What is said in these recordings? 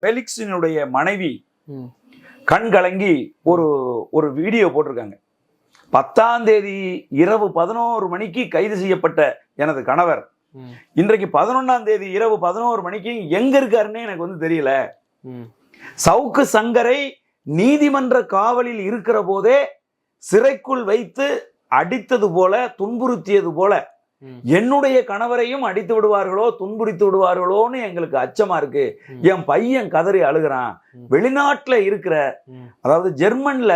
பெலிக்ஸினுடைய மனைவி கண் கலங்கி ஒரு ஒரு வீடியோ போட்டிருக்காங்க. 10ஆம் தேதி இரவு 11 மணிக்கு கைது செய்யப்பட்ட எனது கணவர் இன்றைக்கு 11ஆம் தேதி இரவு 11 மணிக்கு எங்க இருக்காருன்னு எனக்கு வந்து தெரியல. சவுக்கு சங்கரை நீதிமன்ற காவலில் இருக்கிற போதே சிறைக்குள் வைத்து அடித்தது போல, துன்புறுத்தியது போல என்னுடைய கணவரையும் அடித்து விடுவார்களோ, துன்புறுத்தி விடுவார்களோன்னு எங்களுக்கு அச்சமா இருக்கு. என் பையன் கதறி அழுகிறான். வெளிநாட்டுல இருக்கிற, அதாவது ஜெர்மன்ல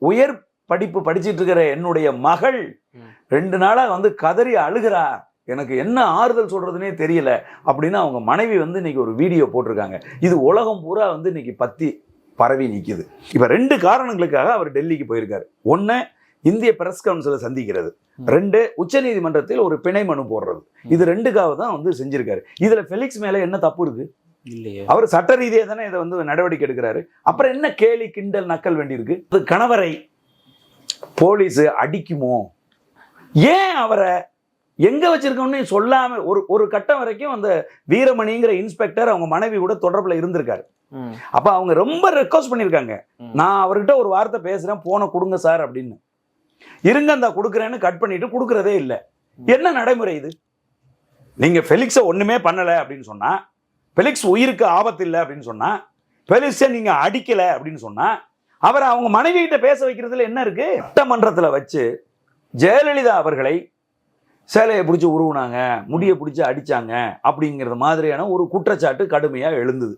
உயர் படிப்பு படிச்சிட்டு இருக்கிற என்னுடைய மகள் 2 நாளா வந்து கதறி அழுகிறா. எனக்கு என்ன ஆறுதல் சொல்றதுன்னே தெரியல அப்படின்னு அவங்க மனைவி வந்து இன்னைக்கு ஒரு வீடியோ போட்டிருக்காங்க. இது உலகம் பூரா வந்து இன்னைக்கு பத்தி பரவி நிக்குது. இப்ப 2 காரணங்களுக்காக அவர் டெல்லிக்கு போயிருக்காரு. 1, இந்திய பிரஸ் கவுன்சிலை சந்திக்கிறது. 2, உச்ச நீதிமன்றத்தில் ஒரு பிணை மனு போடுறது. இது 2க்காக தான் வந்து செஞ்சிருக்காரு. இதுல ஃபெலிக்ஸ் மேல என்ன தப்பு இருக்கு? இல்லையே, அவர் சட்ட ரீதியாக தானே இதை வந்து நடவடிக்கை எடுக்கிறாரு. அப்புறம் என்ன கேலி கிண்டல் நக்கல் வேண்டி இருக்கு? கணவரை போலீஸ் அடிக்குமோ? ஏன் அவரை எங்க வச்சிருக்கோம்னு சொல்லாம ஒரு கட்டம் வரைக்கும் அந்த வீரமணிங்கிற இன்ஸ்பெக்டர் அவங்க மனைவி கூட தொடர்புல இருந்திருக்காரு. அப்ப அவங்க ரொம்ப ரெக்வஸ்ட் பண்ணிருக்காங்க, நான் அவர்கிட்ட ஒரு வார்த்தை பேசுறேன், போன கொடுங்க சார் அப்படின்னு. இருங்க அந்த கொடுக்குறேன்னு கட் பண்ணிட்டு கொடுக்கறதே இல்லை. என்ன நடைமுறை இது? நீங்க ஃபெலிக்ஸை ஒண்ணுமே பண்ணல அப்படின்னு சொன்னா, ஃபெலிக்ஸ் உயிருக்கு ஆபத்து இல்லை அப்படின்னு சொன்னா, ஃபெலிக்ஸை நீங்க அடிக்கல அப்படின்னு சொன்னா, அவர் அவங்க மனைவி கிட்ட பேச வைக்கிறதுல என்ன இருக்கு? சட்டமன்றத்துல வச்சு ஜெயலலிதா அவர்களை சேலையை பிடிச்சி உருவுனாங்க, முடியை பிடிச்சி அடிச்சாங்க அப்படிங்கிறது மாதிரியான ஒரு குற்றச்சாட்டு கடுமையா எழுந்தது.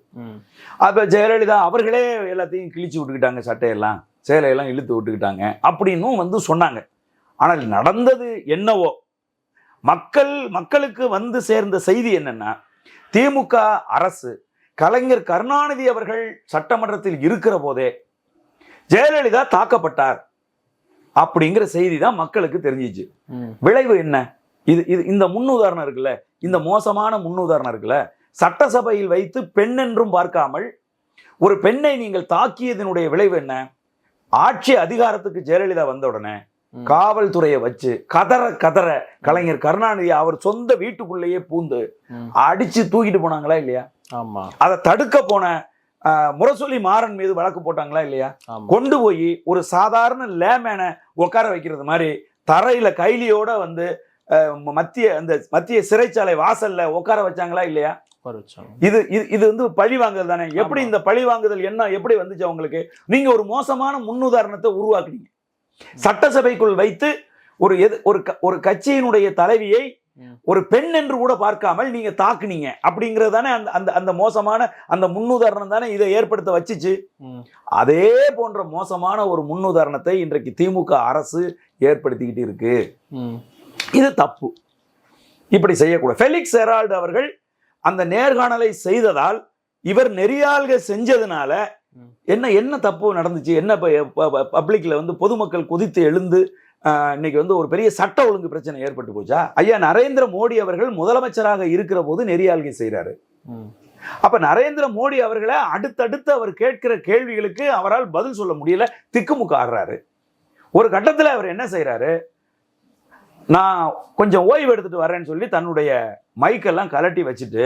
அப்ப ஜெயலலிதா அவர்களே எல்லாத்தையும் கிழிச்சு விட்டுக்கிட்டாங்க, சட்டையெல்லாம் சேலையெல்லாம் இழுத்து விட்டுக்கிட்டாங்க அப்படின்னும் வந்து சொன்னாங்க. ஆனால் நடந்தது என்னவோ, மக்களுக்கு வந்து சேர்ந்த செய்தி என்னன்னா, திமுக அரசு கலைஞர் கருணாநிதி அவர்கள் சட்டமன்றத்தில் இருக்கிற போதே ஜெயலலிதா தாக்கப்பட்டார் அப்படிங்கிற செய்தி தான் மக்களுக்கு தெரிஞ்சிச்சு. விளைவு என்ன? இந்த முன்னுதாரணம் இருக்குல்ல, இந்த மோசமான முன்னுதாரணம் இருக்குல்ல, சட்டசபையில் வைத்து பெண் என்றும் பார்க்காமல் ஒரு பெண்ணை நீங்கள் தாக்கியதனுடைய விளைவு என்ன? ஆட்சி அதிகாரத்துக்கு ஜெயலலிதா வந்த உடனே காவல்துறையை வச்சு கதற கலைஞர் கருணாநிதி அவர் சொந்த வீட்டுக்குள்ளேயே பூந்து அடிச்சு தூக்கிட்டு போனாங்களா இல்லையா? ஆமா. அதை தடுக்க போன முரசொலி மாறன் மீது வழக்கு போட்டாங்களா இல்லையா? கொண்டு போய் ஒரு சாதாரண லேமேனை உட்கார வைக்கிறது மாதிரி தரையில கைலியோட வந்து மத்திய சிறைச்சாலை வாசல்ல உட்கார வச்சாங்களா இல்லையா? இது வந்து பழி வாங்குதல் தானே. எப்படி இந்த பழி வாங்குதல் என்ன எப்படி வந்துச்சு அவங்களுக்கு? நீங்க ஒரு மோசமான முன்னுதாரணத்தை உருவாக்குனீங்க. சட்டசபைக்குள் வைத்து ஒரு கட்சியினுடைய தலைவியை ஒரு பெண் என்று கூட பார்க்காமல் நீங்க தாக்குனீங்க அப்படிங்கிறது தானே அந்த மோசமான அந்த முன்னுதாரணம் தானே இதை ஏற்படுத்த வச்சுச்சு. அதே போன்ற மோசமான ஒரு முன்னுதாரணத்தை இன்றைக்கு திமுக அரசு ஏற்படுத்திக்கிட்டு இருக்கு. இது தப்பு, இப்படி செய்யக்கூடாது. ஃபெலிக்ஸ் ஹெரால்டு அவர்கள் அந்த நேர்காணலை செய்ததால், இவர் நெறியாள்க செஞ்சதுனால என்ன தப்பு நடந்துச்சு? என்ன பப்ளிக்ல வந்து பொதுமக்கள் கொதித்து எழுந்து இன்னைக்கு வந்து ஒரு பெரிய சட்ட ஒழுங்கு பிரச்சனை ஏற்பட்டு போச்சா? ஐயா நரேந்திர மோடி அவர்கள் முதலமைச்சராக இருக்கிற போது நெறியாள்கை செய்யறாரு. அப்ப நரேந்திர மோடி அவர்களை அடுத்தடுத்து அவர் கேட்கிற கேள்விகளுக்கு அவரால் பதில் சொல்ல முடியல, திக்குமுக்க ஆடுறாரு. ஒரு கட்டத்துல அவர் என்ன செய்யறாரு, நான் கொஞ்சம் ஓய்வு எடுத்துட்டு வரேன்னு சொல்லி தன்னுடைய மைக்கெல்லாம் கலட்டி வச்சுட்டு,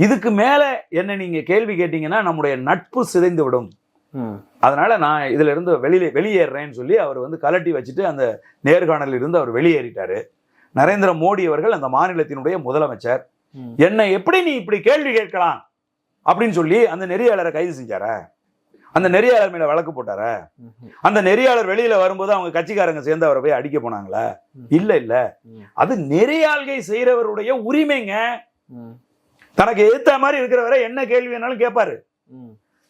இதுக்கு மேல என்ன நீங்க கேள்வி கேட்டீங்கன்னா நம்முடைய நட்பு சிதைந்து விடும், அதனால நான் இதுல இருந்து வெளியேறேன்னு சொல்லி அவர் வந்து கலட்டி வச்சுட்டு அந்த நேர்காணலில் இருந்து அவர் வெளியேறிட்டாரு. நரேந்திர மோடி அவர்கள் அந்த மாநிலத்தினுடைய முதலமைச்சர், என்னை எப்படி நீ இப்படி கேள்வி கேட்கலாம் அப்படின்னு சொல்லி அந்த நெறியாளரை கைது செஞ்சார? அந்த நெறியாளர் மேல வழக்கு போட்டார? அந்த நெறியாளர் வெளியில வரும்போது அவங்க கட்சிக்காரங்க சேர்ந்து அவரை போய் அடிக்க போனாங்களா? இல்ல, அது நெறியாள்கை செய்யறவருடைய உரிமைங்க. தனக்கு எதிர்த்த மாதிரி இருக்கிறவரை என்ன கேள்வி வேணாலும் கேட்பாரு.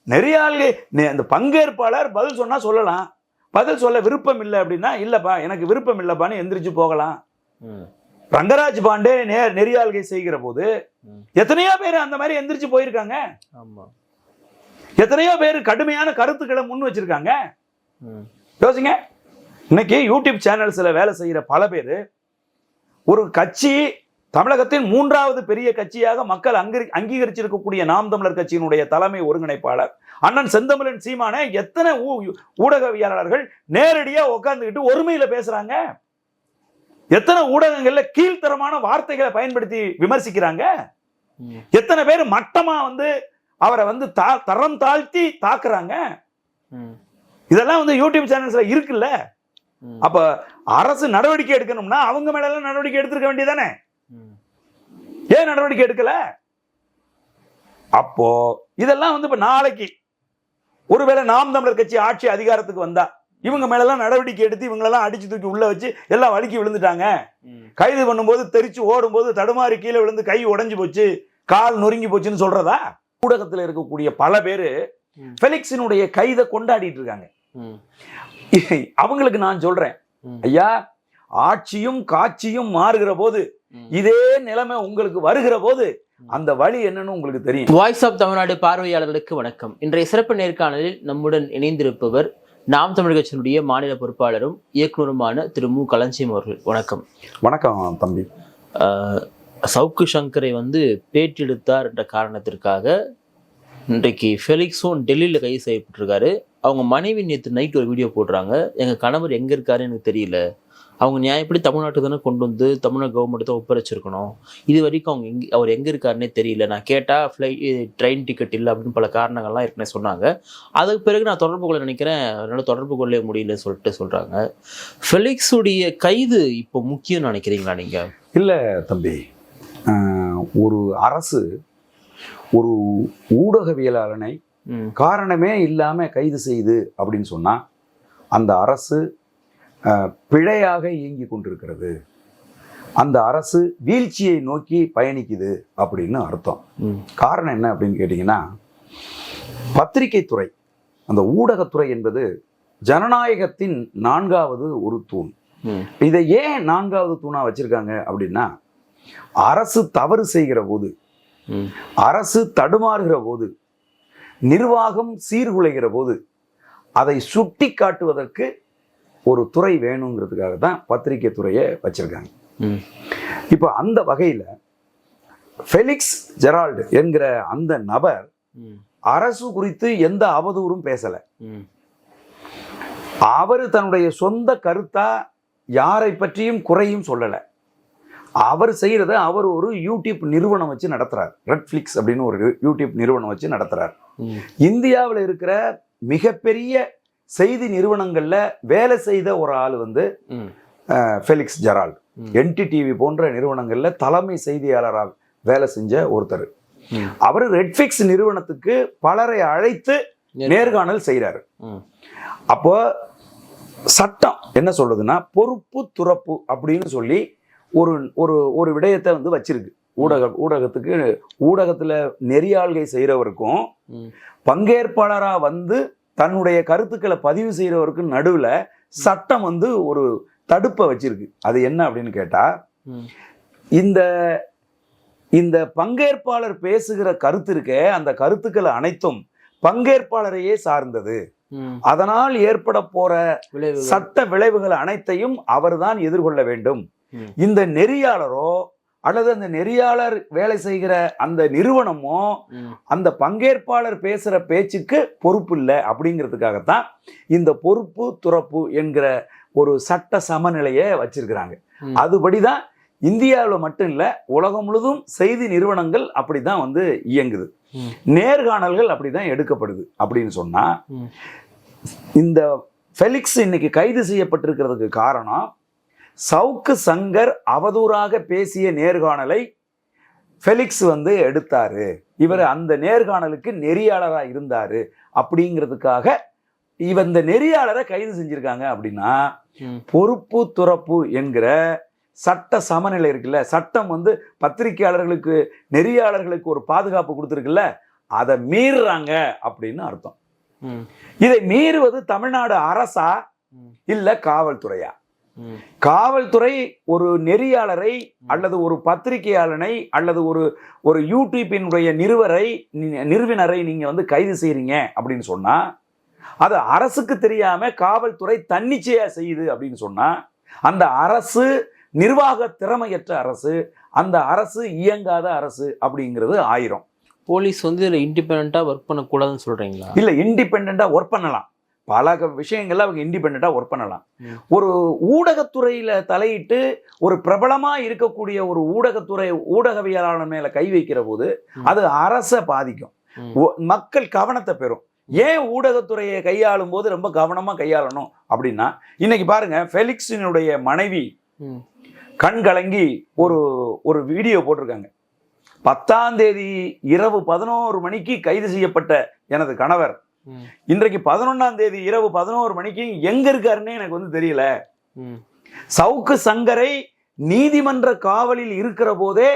நெறியாள்கை அந்த பங்கேற்பாளர் பதில் சொன்னா சொல்லலாம், பதில் சொல்ல விருப்பம் இல்லை அப்படின்னா இல்லப்பா எனக்கு விருப்பம் இல்லப்பான்னு எந்திரிச்சு போகலாம். ரங்கராஜ் பாண்டே நெறியாள்கை செய்கிற போது எத்தனையோ பேர் அந்த மாதிரி எந்திரிச்சு போயிருக்காங்க. எத்தனையோ பேர் கடுமையான கருத்துக்களை முன் வச்சிருக்காங்க. யோசிங்க, இன்னைக்கு யூடியூப் சேனல்ஸ்ல வேலை செய்யற பல பேர், ஒரு கட்சி தமிழகத்தின் 3வது பெரிய கட்சியாக மக்கள் அங்கீகரிச்சிருக்கக்கூடிய நாம் தமிழர் கட்சியினுடைய தலைமை ஒருங்கிணைப்பாளர் அண்ணன் செந்தமிழன் சீமானை எத்தனை ஊடகவியலாளர்கள் நேரடியா உட்கார்ந்துக்கிட்டு ஒருமையில பேசுறாங்க. எத்தனை ஊடகங்கள்ல கீழ்த்தரமான வார்த்தைகளை பயன்படுத்தி விமர்சிக்கிறாங்க. எத்தனை பேர் மட்டமா வந்து அவரை வந்து தரம் தாழ்த்தி தாக்குறாங்க. இதெல்லாம் வந்து யூடியூப் சேனல்ஸ்ல இருக்குல்ல. அப்ப அரசு நடவடிக்கை எடுக்கணும்னா அவங்க மேல எல்லாம் நடவடிக்கை எடுத்திருக்க வேண்டியதானே? ஏன் நடவடிக்கை எடுக்கல? அப்போ இதெல்லாம் வந்து இப்ப நாளைக்கு ஒருவேளை நாம் தமிழர் கட்சி ஆட்சி அதிகாரத்துக்கு வந்தா இவங்க மேல எல்லாம் நடவடிக்கை எடுத்து இவங்களெல்லாம் அடிச்சு தூக்கி உள்ள வச்சு எல்லாம் வலிக்கி விழுந்துட்டாங்க, கைது பண்ணும்போது தெரிச்சு ஓடும் போது தடுமாறி கீழே விழுந்து கை உடைஞ்சு போச்சு, கால் நொறுங்கி போச்சுன்னு சொல்றதா? ஊடகத்தில் இருக்கக்கூடிய பல பேரு ஃபெலிக்ஸினுடைய கைதை கொண்டாடிட்டு இருக்காங்க. அவங்களுக்கு நான் சொல்றேன், ஐயா, ஆட்சியும் காட்சியும் மாறுகிற போது இதே நிலைமை உங்களுக்கு வருகிற போது அந்த வழி என்னன்னு உங்களுக்கு தெரியும். வாய்ஸ் ஆஃப் தமிழ்நாடு பார்வையாளர்களுக்கு வணக்கம். இன்றைய சிறப்பு நேர்காணலில் நம்முடன் இணைந்திருப்பவர் நாம் தமிழர் கட்சியினுடைய மாநில பொறுப்பாளரும் இயக்குநருமான திரு மு. களஞ்சியம் அவர்கள். வணக்கம். வணக்கம் தம்பி. சவுக்கு சங்கரை வந்து பேட்டெடுத்தார் என்ற காரணத்திற்காக இன்றைக்கு ஃபெலிக்ஸும் டெல்லியில் கைது செய்யப்பட்டிருக்காரு. அவங்க மனைவி நேற்று நைட் ஒரு வீடியோ போடுறாங்க, எங்கள் கணவர் எங்கே இருக்காருன்னு எனக்கு தெரியல, அவங்க நியாயப்படி தமிழ்நாட்டுக்கு தானே கொண்டு வந்து தமிழ்நாடு கவர்மெண்ட் தான் ஒப்படைச்சிருக்கணும், இது வரைக்கும் அவர் எங்கே இருக்காருன்னே தெரியல, நான் கேட்டால் ட்ரெயின் டிக்கெட் இல்லை அப்படின்னு பல காரணங்கள்லாம் ஏற்கனவே சொன்னாங்க. அதுக்கு பிறகு நான் தொடர்பு கொள்ள நினைக்கிறேன், என்னால் தொடர்பு கொள்ள முடியல சொல்கிறாங்க. ஃபெலிக்ஸுடைய கைது இப்போ முக்கியம்னு நினைக்கிறீங்களா நீங்கள்? இல்லை தம்பி, ஒரு அரசு ஒரு ஊடகவியலாளனை காரணமே இல்லாமல் கைது செய்யுது அப்படின்னு சொன்னால் அந்த அரசு பிழையாக இயங்கி கொண்டிருக்கிறது, அந்த அரசு வீழ்ச்சியை நோக்கி பயணிக்குது அப்படின்னு அர்த்தம். காரணம் என்ன அப்படின்னு கேட்டிங்கன்னா, பத்திரிகை துறை, அந்த ஊடகத்துறை என்பது ஜனநாயகத்தின் 4வது ஒரு தூண். இதை ஏன் 4வது தூணா வச்சிருக்காங்க அப்படின்னா, அரசு தவறு செய்கிற போது, அரசு தடுமாறுகிற போது, நிர்வாகம் சீர்குலைகிற போது அதை சுட்டி காட்டுவதற்கு ஒரு துறை வேணுங்கிறதுக்காக தான் பத்திரிகை துறையை வச்சிருக்காங்க. இப்போ அந்த வகையில் ஃபெலிக்ஸ் ஜெரால்டு என்கிற அந்த நபர் அரசு குறித்து எந்த அவதூறும் பேசலை. அவர் தன்னுடைய சொந்த கருத்தா யாரை பற்றியும் குறையும் சொல்லலை. அவர் செய்யறத அவர் ஒரு யூடியூப் நிறுவனம் வச்சு நடத்துறார். ரெட்ஃப்ளிக்ஸ் அப்படின்னு ஒரு யூடியூப் நிறுவனம் வச்சு நடத்துறார். இந்தியாவில் இருக்கிற மிகப்பெரிய செய்தி நிறுவனங்கள்ல வேலை செய்த ஒரு ஆள் வந்து ஃபெலிக்ஸ் ஜெரால்டு. NDTV போன்ற நிறுவனங்கள்ல தலைமை செய்தியாளராக வேலை செஞ்ச ஒருத்தர். அவர் ரெட்ஃப்ளிக்ஸ் நிறுவனத்துக்கு பலரை அழைத்து நேர்காணல் செய்யறாரு. அப்போ சட்டம் என்ன சொல்லுதுன்னா, பொறுப்பு துறப்பு அப்படின்னு சொல்லி ஒரு ஒரு ஒரு விடயத்தை வந்து வச்சிருக்கு. ஊடகத்துக்கு ஊடகத்துல நெறியாள்கை செய்யறவருக்கும் பங்கேற்பாளரா வந்து தன்னுடைய கருத்துக்களை பதிவு செய்யறவருக்கும் நடுவுல சட்டம் வந்து ஒரு தடுப்பை வச்சிருக்கு. அது என்ன அப்படின்னு கேட்டா, இந்த இந்த பங்கேற்பாளர் பேசுகிற கருத்து இருக்கே, அந்த கருத்துக்கள் அனைத்தும் பங்கேற்பாளரையே சார்ந்தது. அதனால் ஏற்பட போற சட்ட விளைவுகள் அனைத்தையும் அவர்தான் எதிர்கொள்ள வேண்டும். இந்த நெறியாளரோ அல்லது அந்த நெறியாளர் வேலை செய்கிற அந்த நிறுவனமோ அந்த பங்கேற்பாளர் பேசுற பேச்சுக்கு பொறுப்பு இல்லை. அப்படிங்கிறதுக்காகத்தான் இந்த பொறுப்பு துறப்பு என்கிற ஒரு சட்ட சமநிலையை வச்சிருக்கிறாங்க. அதுபடிதான் இந்தியாவில் மட்டும் இல்லை, உலகம் முழுதும் செய்தி நிறுவனங்கள் அப்படிதான் வந்து இயங்குது. நேர்காணல்கள் அப்படிதான் எடுக்கப்படுது. அப்படின்னு சொன்னா, இந்த ஃபெலிக்ஸ் இன்னைக்கு கைது செய்யப்பட்டிருக்கிறதுக்கு காரணம், சவுக்கு சங்கர் அவதூறாக பேசிய நேர்காணலை ஃபெலிக்ஸ் வந்து எடுத்தாரு, இவர் அந்த நேர்காணலுக்கு நெறியாளராக இருந்தாரு அப்படிங்கிறதுக்காக இந்த நெறியாளரை கைது செஞ்சிருக்காங்க. அப்படின்னா பொறுப்பு துறப்பு என்கிற சட்ட சமநிலை இருக்குல்ல, சட்டம் வந்து பத்திரிகையாளர்களுக்கு நெறியாளர்களுக்கு ஒரு பாதுகாப்பு கொடுத்துருக்குல்ல, அதை மீறுறாங்க அப்படின்னு அர்த்தம். இதை மீறுவது தமிழ்நாடு அரசா இல்ல காவல்துறையா? காவல்துறை ஒரு நெறியாளரை அல்லது ஒரு பத்திரிகையாளனை அல்லது ஒரு யூடியூப்பினுடைய நிறுவனரை நீங்க வந்து கைது செய்றீங்க அப்படின்னு சொன்னா, அது அரசுக்கு தெரியாம காவல்துறை தன்னிச்சையா செய்யுது அப்படின்னு சொன்னா, அந்த அரசு நிர்வாக திறமையற்ற அரசு, அந்த அரசு இயங்காத அரசு அப்படிங்கிறது ஆயிரும். போலீஸ் வந்து இதில் இண்டிபெண்டா ஒர்க் பண்ணக்கூடாதுன்னு சொல்றீங்களா? இல்ல, இண்டிபெண்டா ஒர்க் பண்ணலாம். பல விஷயங்கள்ல அவங்க இண்டிபெண்டா ஒர்க் பண்ணலாம். ஒரு ஊடகத்துறையில தலையிட்டு ஒரு பிரபலமா இருக்கக்கூடிய ஒரு ஊடகவியலாளர் மேல கை வைக்கிற போது அது அரசை பாதிக்கும். மக்கள் கவனத்தை பெறும். ஏன் ஊடகத்துறையை கையாளும் போது ரொம்ப கவனமா கையாளணும் அப்படின்னா, இன்னைக்கு பாருங்க, ஃபெலிக்ஸினுடைய மனைவி கண் கலங்கி ஒரு வீடியோ போட்டிருக்காங்க. 10ஆம் தேதி இரவு 11 மணிக்கு கைது செய்யப்பட்ட எனது கணவர் இன்றைக்கு 11ஆம் தேதி இரவு 11 மணிக்கு எங்க இருக்காருன்னு எனக்கு வந்து தெரியல. சவுக்கு சங்கரை நீதிமன்ற காவலில் இருக்கிற போதே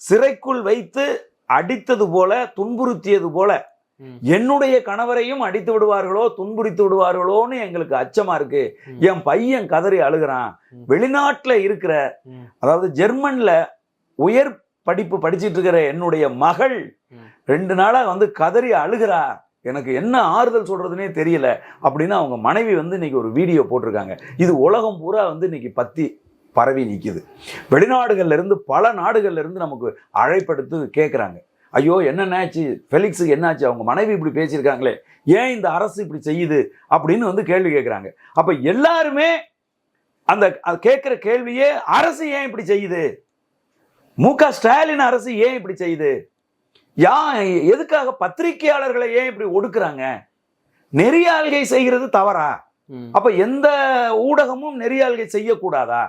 சிறைக்குள் வைத்து அடித்தது போல, துன்புறுத்தியது போல என்னுடைய கணவரையும் அடித்து விடுவார்களோ, துன்புறுத்தி விடுவார்களோன்னு எங்களுக்கு அச்சமா இருக்கு. என் பையன் கதறி அழுகிறான். வெளிநாட்டுல இருக்கிற, அதாவது ஜெர்மன்ல உயர் படிப்பு படிச்சிட்டு இருக்கிற என்னுடைய மகள் 2 நாளா வந்து கதறி அழுகிறா. எனக்கு என்ன ஆறுதல் சொல்றதுன்னே தெரியல அப்படின்னு அவங்க மனைவி வந்து இன்னைக்கு ஒரு வீடியோ போட்டிருக்காங்க. இது உலகம் பூரா வந்து இன்னைக்கு பத்தி பரவி நிற்குது. வெளிநாடுகள்ல இருந்து, பல நாடுகள்ல இருந்து நமக்கு அழைப்படுத்து கேட்குறாங்க. ஐயோ என்னன்னாச்சு, ஃபெலிக்ஸுக்கு என்னாச்சு, அவங்க மனைவி இப்படி பேசியிருக்காங்களே, ஏன் இந்த அரசு இப்படி செய்யுது அப்படின்னு வந்து கேள்வி கேட்குறாங்க. அப்ப எல்லாருமே அந்த கேட்குற கேள்வியே, அரசு ஏன் இப்படி செய்யுது, மு.க. ஸ்டாலின் அரசு ஏன் இப்படி செய்யுது, எதுக்காக பத்திரிகையாளர்களை ஏன் இப்படி ஒடுக்குறாங்க, நெறியாள்கை செய்கிறது தவறா, அப்ப எந்த ஊடகமும் நெறியாள்கை செய்யக்கூடாதா,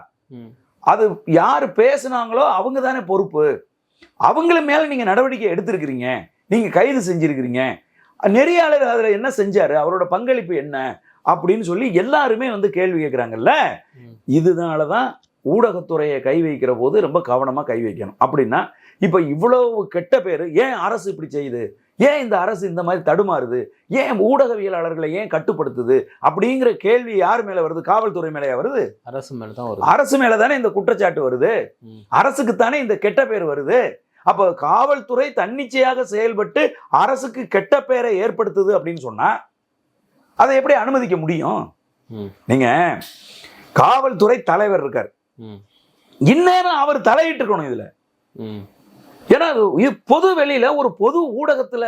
அது யாரு பேசுனாங்களோ அவங்க தானே பொறுப்பு, அவங்கள மேல நீங்க நடவடிக்கை எடுத்திருக்கிறீங்க, நீங்க கைது செஞ்சிருக்கிறீங்க, நெறியாளர் அதுல என்ன செஞ்சாரு, அவரோட பங்களிப்பு என்ன அப்படின்னு சொல்லி எல்லாருமே வந்து கேள்வி கேட்கிறாங்கல்ல. இதனாலதான் ஊடகத்துறையை கை வைக்கிற போது ரொம்ப கவனமா கை வைக்கணும். அப்படின்னா இப்ப இவ்வளவு கெட்ட பேரு ஏன் அரசு இப்படி செய்யுது, ஏன் இந்த அரசு இந்த மாதிரி தடுமாறுது, ஏன் ஊடகவியலாளர்களை ஏன் கட்டுப்படுத்துது அப்படிங்கிற கேள்வி யார் மேல வருது, காவல்துறை மேலேயா வருது, அரசு மேலதான் வருது. அரசு மேலதானே இந்த குற்றச்சாட்டு வருது, அரசுக்குத்தானே இந்த கெட்ட பேர் வருது. அப்ப காவல்துறை தன்னிச்சையாக செயல்பட்டு அரசுக்கு கெட்ட பேரை ஏற்படுத்துது அப்படின்னு சொன்னா அதை எப்படி அனுமதிக்க முடியும்? நீங்க காவல்துறை தலைவர் இருக்கார், இந்நேரம் அவர் தலையிட்டு இருக்கணும் இதுல. ஏன்னா பொது வெளியில ஒரு பொது ஊடகத்துல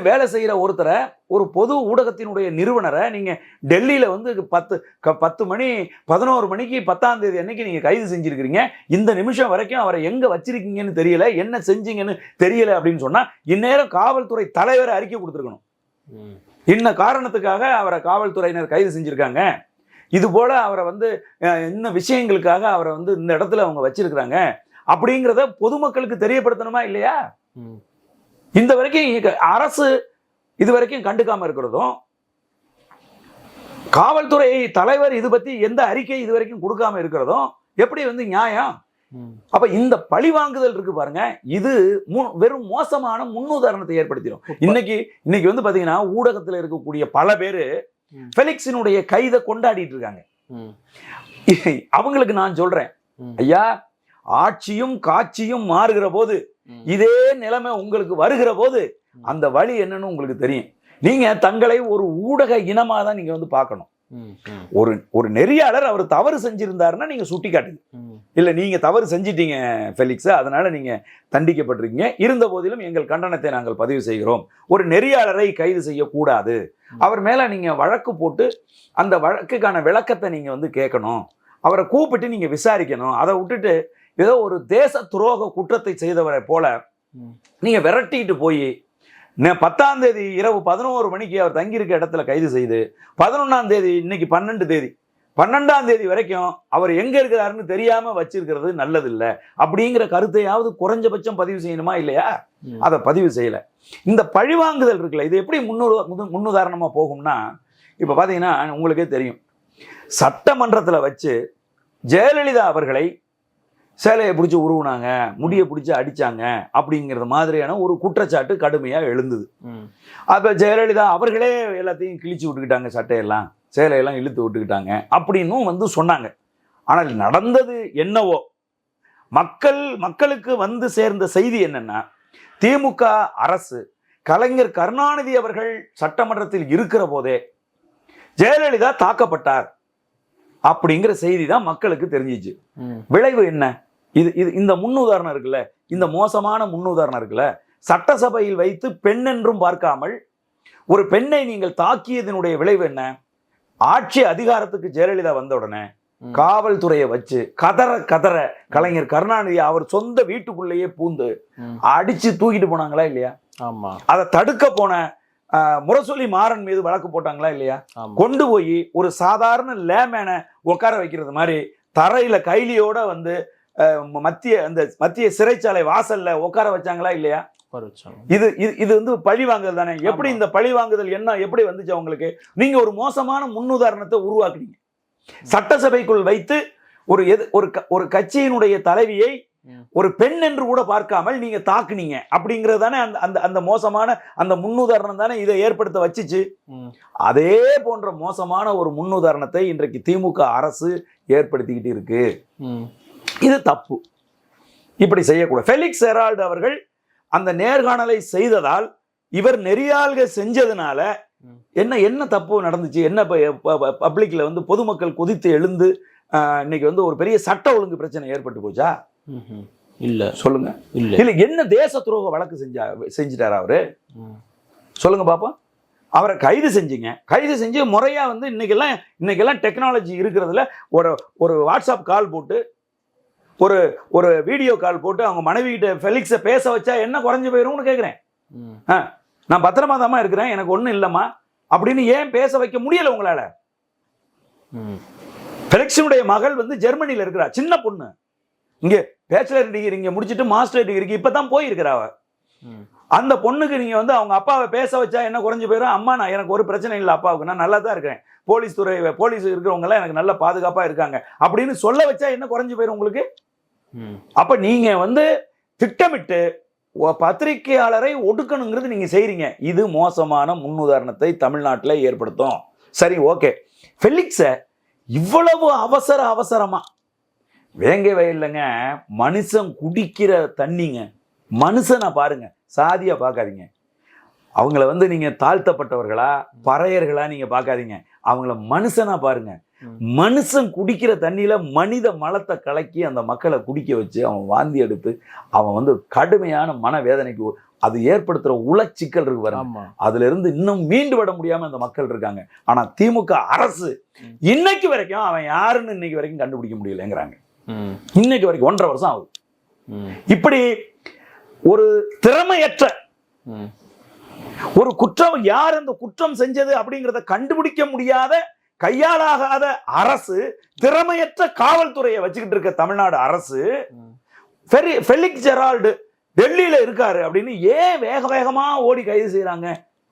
வேலை செய்யற ஒருத்தரை, ஒரு பொது ஊடகத்தினுடைய நிறுவனரை நீங்க டெல்லியில வந்து 10 மணி 11 மணிக்கு 10ஆம் தேதி அன்னைக்கு நீங்க கைது செஞ்சிருக்கிறீங்க, இந்த நிமிஷம் வரைக்கும் அவரை எங்க வச்சிருக்கீங்கன்னு தெரியல, என்ன செஞ்சீங்கன்னு தெரியல அப்படின்னு சொன்னா இந்நேரம் காவல்துறை தலைவர் அறிக்கை கொடுத்துருக்கணும். இன்ன காரணத்துக்காக அவரை காவல்துறையினர் கைது செஞ்சிருக்காங்க, இது போல அவரை வந்து இன்ன விஷயங்களுக்காக அவரை வந்து இந்த இடத்துல அவங்க வச்சிருக்கிறாங்க அப்படிங்கிறத பொதுமக்களுக்கு தெரியப்படுத்தணுமா இல்லையா? இந்த வரைக்கும் அரசு இது வரைக்கும் கண்டுக்காம இருக்கிறதும், காவல்துறை தலைவர் இது பத்தி எந்த அறிக்கை இது வரைக்கும் கொடுக்காம இருக்கிறதும் எப்படி வந்து நியாயம்? அப்ப இந்த பழிவாங்குதல் இருக்கு பாருங்க, இது வெறும் மோசமான முன்னுதாரணத்தை ஏற்படுத்திடும். இன்னைக்கு வந்து பாத்தீங்கன்னா ஊடகத்துல இருக்கக்கூடிய பல பேரு ஃபெலிக்ஸினுடைய கைதை கொண்டாடிட்டு இருக்காங்க. அவங்களுக்கு நான் சொல்றேன், ஐயா, ஆட்சியும் காட்சியும் மாறுகிற போது, இதே நிலைமை உங்களுக்கு வருகிற போது அந்த வழி என்னன்னு உங்களுக்கு தெரியும். நீங்க தங்களை ஒரு ஊடக இனமா தான் நீங்க வந்து பார்க்கணும். ஒரு நெறியாளர் அவர் தவறு செஞ்சிருந்தாருன்னா நீங்க சுட்டி காட்டுங்க, இல்ல நீங்க தவறு செஞ்சிட்டீங்க ஃபெலிக்ஸ், அதனால நீங்க தண்டிக்கப்பட்டிருக்கீங்க, இருந்த போதிலும் எங்கள் கண்டனத்தை நாங்கள் பதிவு செய்கிறோம், ஒரு நெறியாளரை கைது செய்யக்கூடாது, அவர் மேல நீங்க வழக்கு போட்டு அந்த வழக்குக்கான விளக்கத்தை நீங்க வந்து கேட்கணும், அவரை கூப்பிட்டு நீங்க விசாரிக்கணும். அதை விட்டுட்டு ஏதோ ஒரு தேச துரோக குற்றத்தை செய்தவரை போல நீங்க விரட்டிட்டு போய் 10ஆம் தேதி இரவு 11 மணிக்கு அவர் தங்கியிருக்க இடத்துல கைது செய்து 11ஆம் தேதி, இன்னைக்கு 12ஆம் தேதி வரைக்கும் அவர் எங்க இருக்கிறாருன்னு தெரியாம வச்சிருக்கிறது நல்லது இல்லை அப்படிங்கிற கருத்தையாவது குறைஞ்சபட்சம் பதிவு செய்யணுமா இல்லையா? அதை பதிவு செய்யல. இந்த பழிவாங்குதல் இருக்குல்ல, இது எப்படி முன்னுதாரணமா போகும்னா, இப்ப பாத்தீங்கன்னா உங்களுக்கே தெரியும், சட்டமன்றத்துல வச்சு ஜெயலலிதா அவர்களை சேலையை பிடிச்சி உருவுனாங்க, முடியை பிடிச்சி அடிச்சாங்க அப்படிங்கிறது மாதிரியான ஒரு குற்றச்சாட்டு கடுமையாக எழுந்தது. அப்ப ஜெயலலிதா அவர்களே எல்லாத்தையும் கிழிச்சு விட்டுக்கிட்டாங்க, சட்டையெல்லாம் சேலையெல்லாம் இழுத்து விட்டுக்கிட்டாங்க அப்படின்னும் வந்து சொன்னாங்க. ஆனால் நடந்தது என்னவோ, மக்களுக்கு வந்து சேர்ந்த செய்தி என்னன்னா, திமுக அரசு கலைஞர் கருணாநிதி அவர்கள் சட்டமன்றத்தில் இருக்கிற போதே ஜெயலலிதா தாக்கப்பட்டார் அப்படிங்கிற செய்தி தான் மக்களுக்கு தெரிஞ்சிச்சு. விளைவு என்ன? இந்த முன்னுதாரணம் இருக்குல்ல, இந்த மோசமான முன்னுதாரணம் இருக்குல்ல, சட்டசபையில் வைத்து பெண் என்றும் பார்க்காமல் ஒரு பெண்ணை நீங்கள் தாக்கியதனுடைய விளைவு என்ன? ஆட்சி அதிகாரத்துக்கு ஜெயலலிதா வந்த உடனே காவல்துறையை வச்சு கதற கலைஞர் கருணாநிதி அவர் சொந்த வீட்டுக்குள்ளேயே பூந்து அடிச்சு தூக்கிட்டு போனாங்களா இல்லையா? ஆமா. அதை தடுக்க போன முரசொலி மாறன் மீது வழக்கு போட்டாங்களா இல்லையா? கொண்டு போய் ஒரு சாதாரண லேமேனை உட்கார வைக்கிறது மாதிரி தரையில கைலியோட வந்து மத்திய சிறைச்சாலை வாசல்ல உட்கார வச்சாங்களா இல்லையா? இது இது வந்து பழி வாங்குதல் தானே. எப்படி இந்த பழி வாங்குதல் என்ன எப்படி வந்துச்சு அவங்களுக்கு? நீங்க ஒரு மோசமான முன்னுதாரணத்தை உருவாக்குனீங்க. சட்டசபைக்குள் வைத்து ஒரு கட்சியினுடைய தலைவியை ஒரு பெண் என்று கூட பார்க்காமல் நீங்க தாக்குனீங்க அப்படிங்கிறது தானே அந்த மோசமான அந்த முன்னுதாரணம் தானே இதை ஏற்படுத்த வச்சுச்சு. அதே போன்ற மோசமான ஒரு முன்னுதாரணத்தை இன்றைக்கு திமுக அரசு ஏற்படுத்திக்கிட்டு இருக்கு. இது தப்பு, இப்படி செய்யக்கூடாது. ஃபெலிக்ஸ் ஹெரால்டு அவர்கள் அந்த நேர்காணலை செய்ததால் இவர் நெறியாள்கள் செஞ்சதுனால என்ன தப்பு நடந்துச்சு? என்ன பப்ளிக்ல வந்து பொதுமக்கள் கொதித்து எழுந்து இன்னைக்கு வந்து ஒரு பெரிய சட்ட ஒழுங்கு பிரச்சனை ஏற்பட்டு போச்சா? இல்ல. சொல்லுங்க. இல்ல என்ன தேச துரோக வழக்கு செஞ்சிட்டாரு அவரு? சொல்லுங்க பாப்போம். அவரை கைது செஞ்சீங்க. கைது செஞ்சு முறையா வந்து இன்னைக்கெல்லாம் டெக்னாலஜி இருக்கிறதுல ஒரு வாட்ஸ்அப் கால் போட்டு ஒரு வீடியோ கால் போட்டு அவங்க மனைவி கிட்ட ஃபெலிக்ஸை பேச வச்சா என்ன குறைஞ்சு போயிரும்னு கேட்குறேன். நான் பத்திரமா தாமா இருக்கிறேன், எனக்கு ஒன்றும் இல்லைம்மா அப்படின்னு ஏன் பேச வைக்க முடியல உங்களால? ஃபெலிக்ஸினுடைய மகள் வந்து ஜெர்மனியில் இருக்கிறா, சின்ன பொண்ணு. இங்கே பேச்சுலர் டிகிரி இங்கே முடிச்சுட்டு மாஸ்டர் டிகிரிக்கு இப்பதான் போயிருக்கிறா. அந்த பொண்ணுக்கு நீங்க வந்து அவங்க அப்பாவை பேச வச்சா என்ன குறைஞ்சு போயிடும்? அம்மா நான் எனக்கு ஒரு பிரச்சனை இல்லை, அப்பாவுக்கு நான் நல்லா தான் இருக்கேன், போலீஸ் இருக்கிறவங்க எல்லாம் எனக்கு நல்ல பாதுகாப்பா இருக்காங்க அப்படின்னு சொல்ல வச்சா என்ன குறைஞ்சு போயிடும் உங்களுக்கு? அப்ப நீங்க வந்து திட்டமிட்டு பத்திரிகையாளரை ஒடுக்கணுங்கிறது நீங்க செய்றீங்க. இது மோசமான முன்னுதாரணத்தை தமிழ்நாட்டில் ஏற்படுத்தும். சரி, ஓகே. ஃபெலிக்ஸ இவ்வளவு அவசரமா வேங்க வயல்லங்க மனுஷன் குடிக்கிற தண்ணிங்க. மனுஷனை பாருங்க, சாதியா பார்க்காதீங்க. அவங்கள வந்து நீங்க தாழ்த்தப்பட்டவர்களா பறையர்களா நீங்க பார்க்காதீங்க. அவங்கள மனுஷனா பாருங்க. மனுஷன் குடிக்கிற தண்ணியில மனித மலத்தை கலக்கி அந்த மக்களை குடிக்க வச்சு அவன் வாந்தி எடுத்து அவன் வந்து கடுமையான மனவேதனைக்கு அது ஏற்படுத்துற உளச்சிக்கல் இருக்கு பாருங்க. அதுல இருந்து இன்னும் மீண்டு விட முடியாம அந்த மக்கள் இருக்காங்க. ஆனா திமுக அரசு இன்னைக்கு வரைக்கும் அவன் யாருன்னு இன்னைக்கு வரைக்கும் கண்டுபிடிக்க முடியலங்கிறாங்க. இன்னைக்கு வரைக்கும் 1.5 வருஷம் ஆகுது. இப்படி ஒரு திறமையற்ற ஒரு குற்றம் யார் அந்த குற்றம் செஞ்சது அப்படிங்கிறத கண்டுபிடிக்க முடியாத கையாளாகாத அரசு, திறமையற்ற காவல்துறையை வச்சுக்கிட்டு இருக்க தமிழ்நாடு அரசு ஃபெலிக்ஸ் ஹெரால்டு டெல்லியில இருக்காரு அப்படின்னு ஏன் வேகமா ஓடி கைது செய்யறாங்க?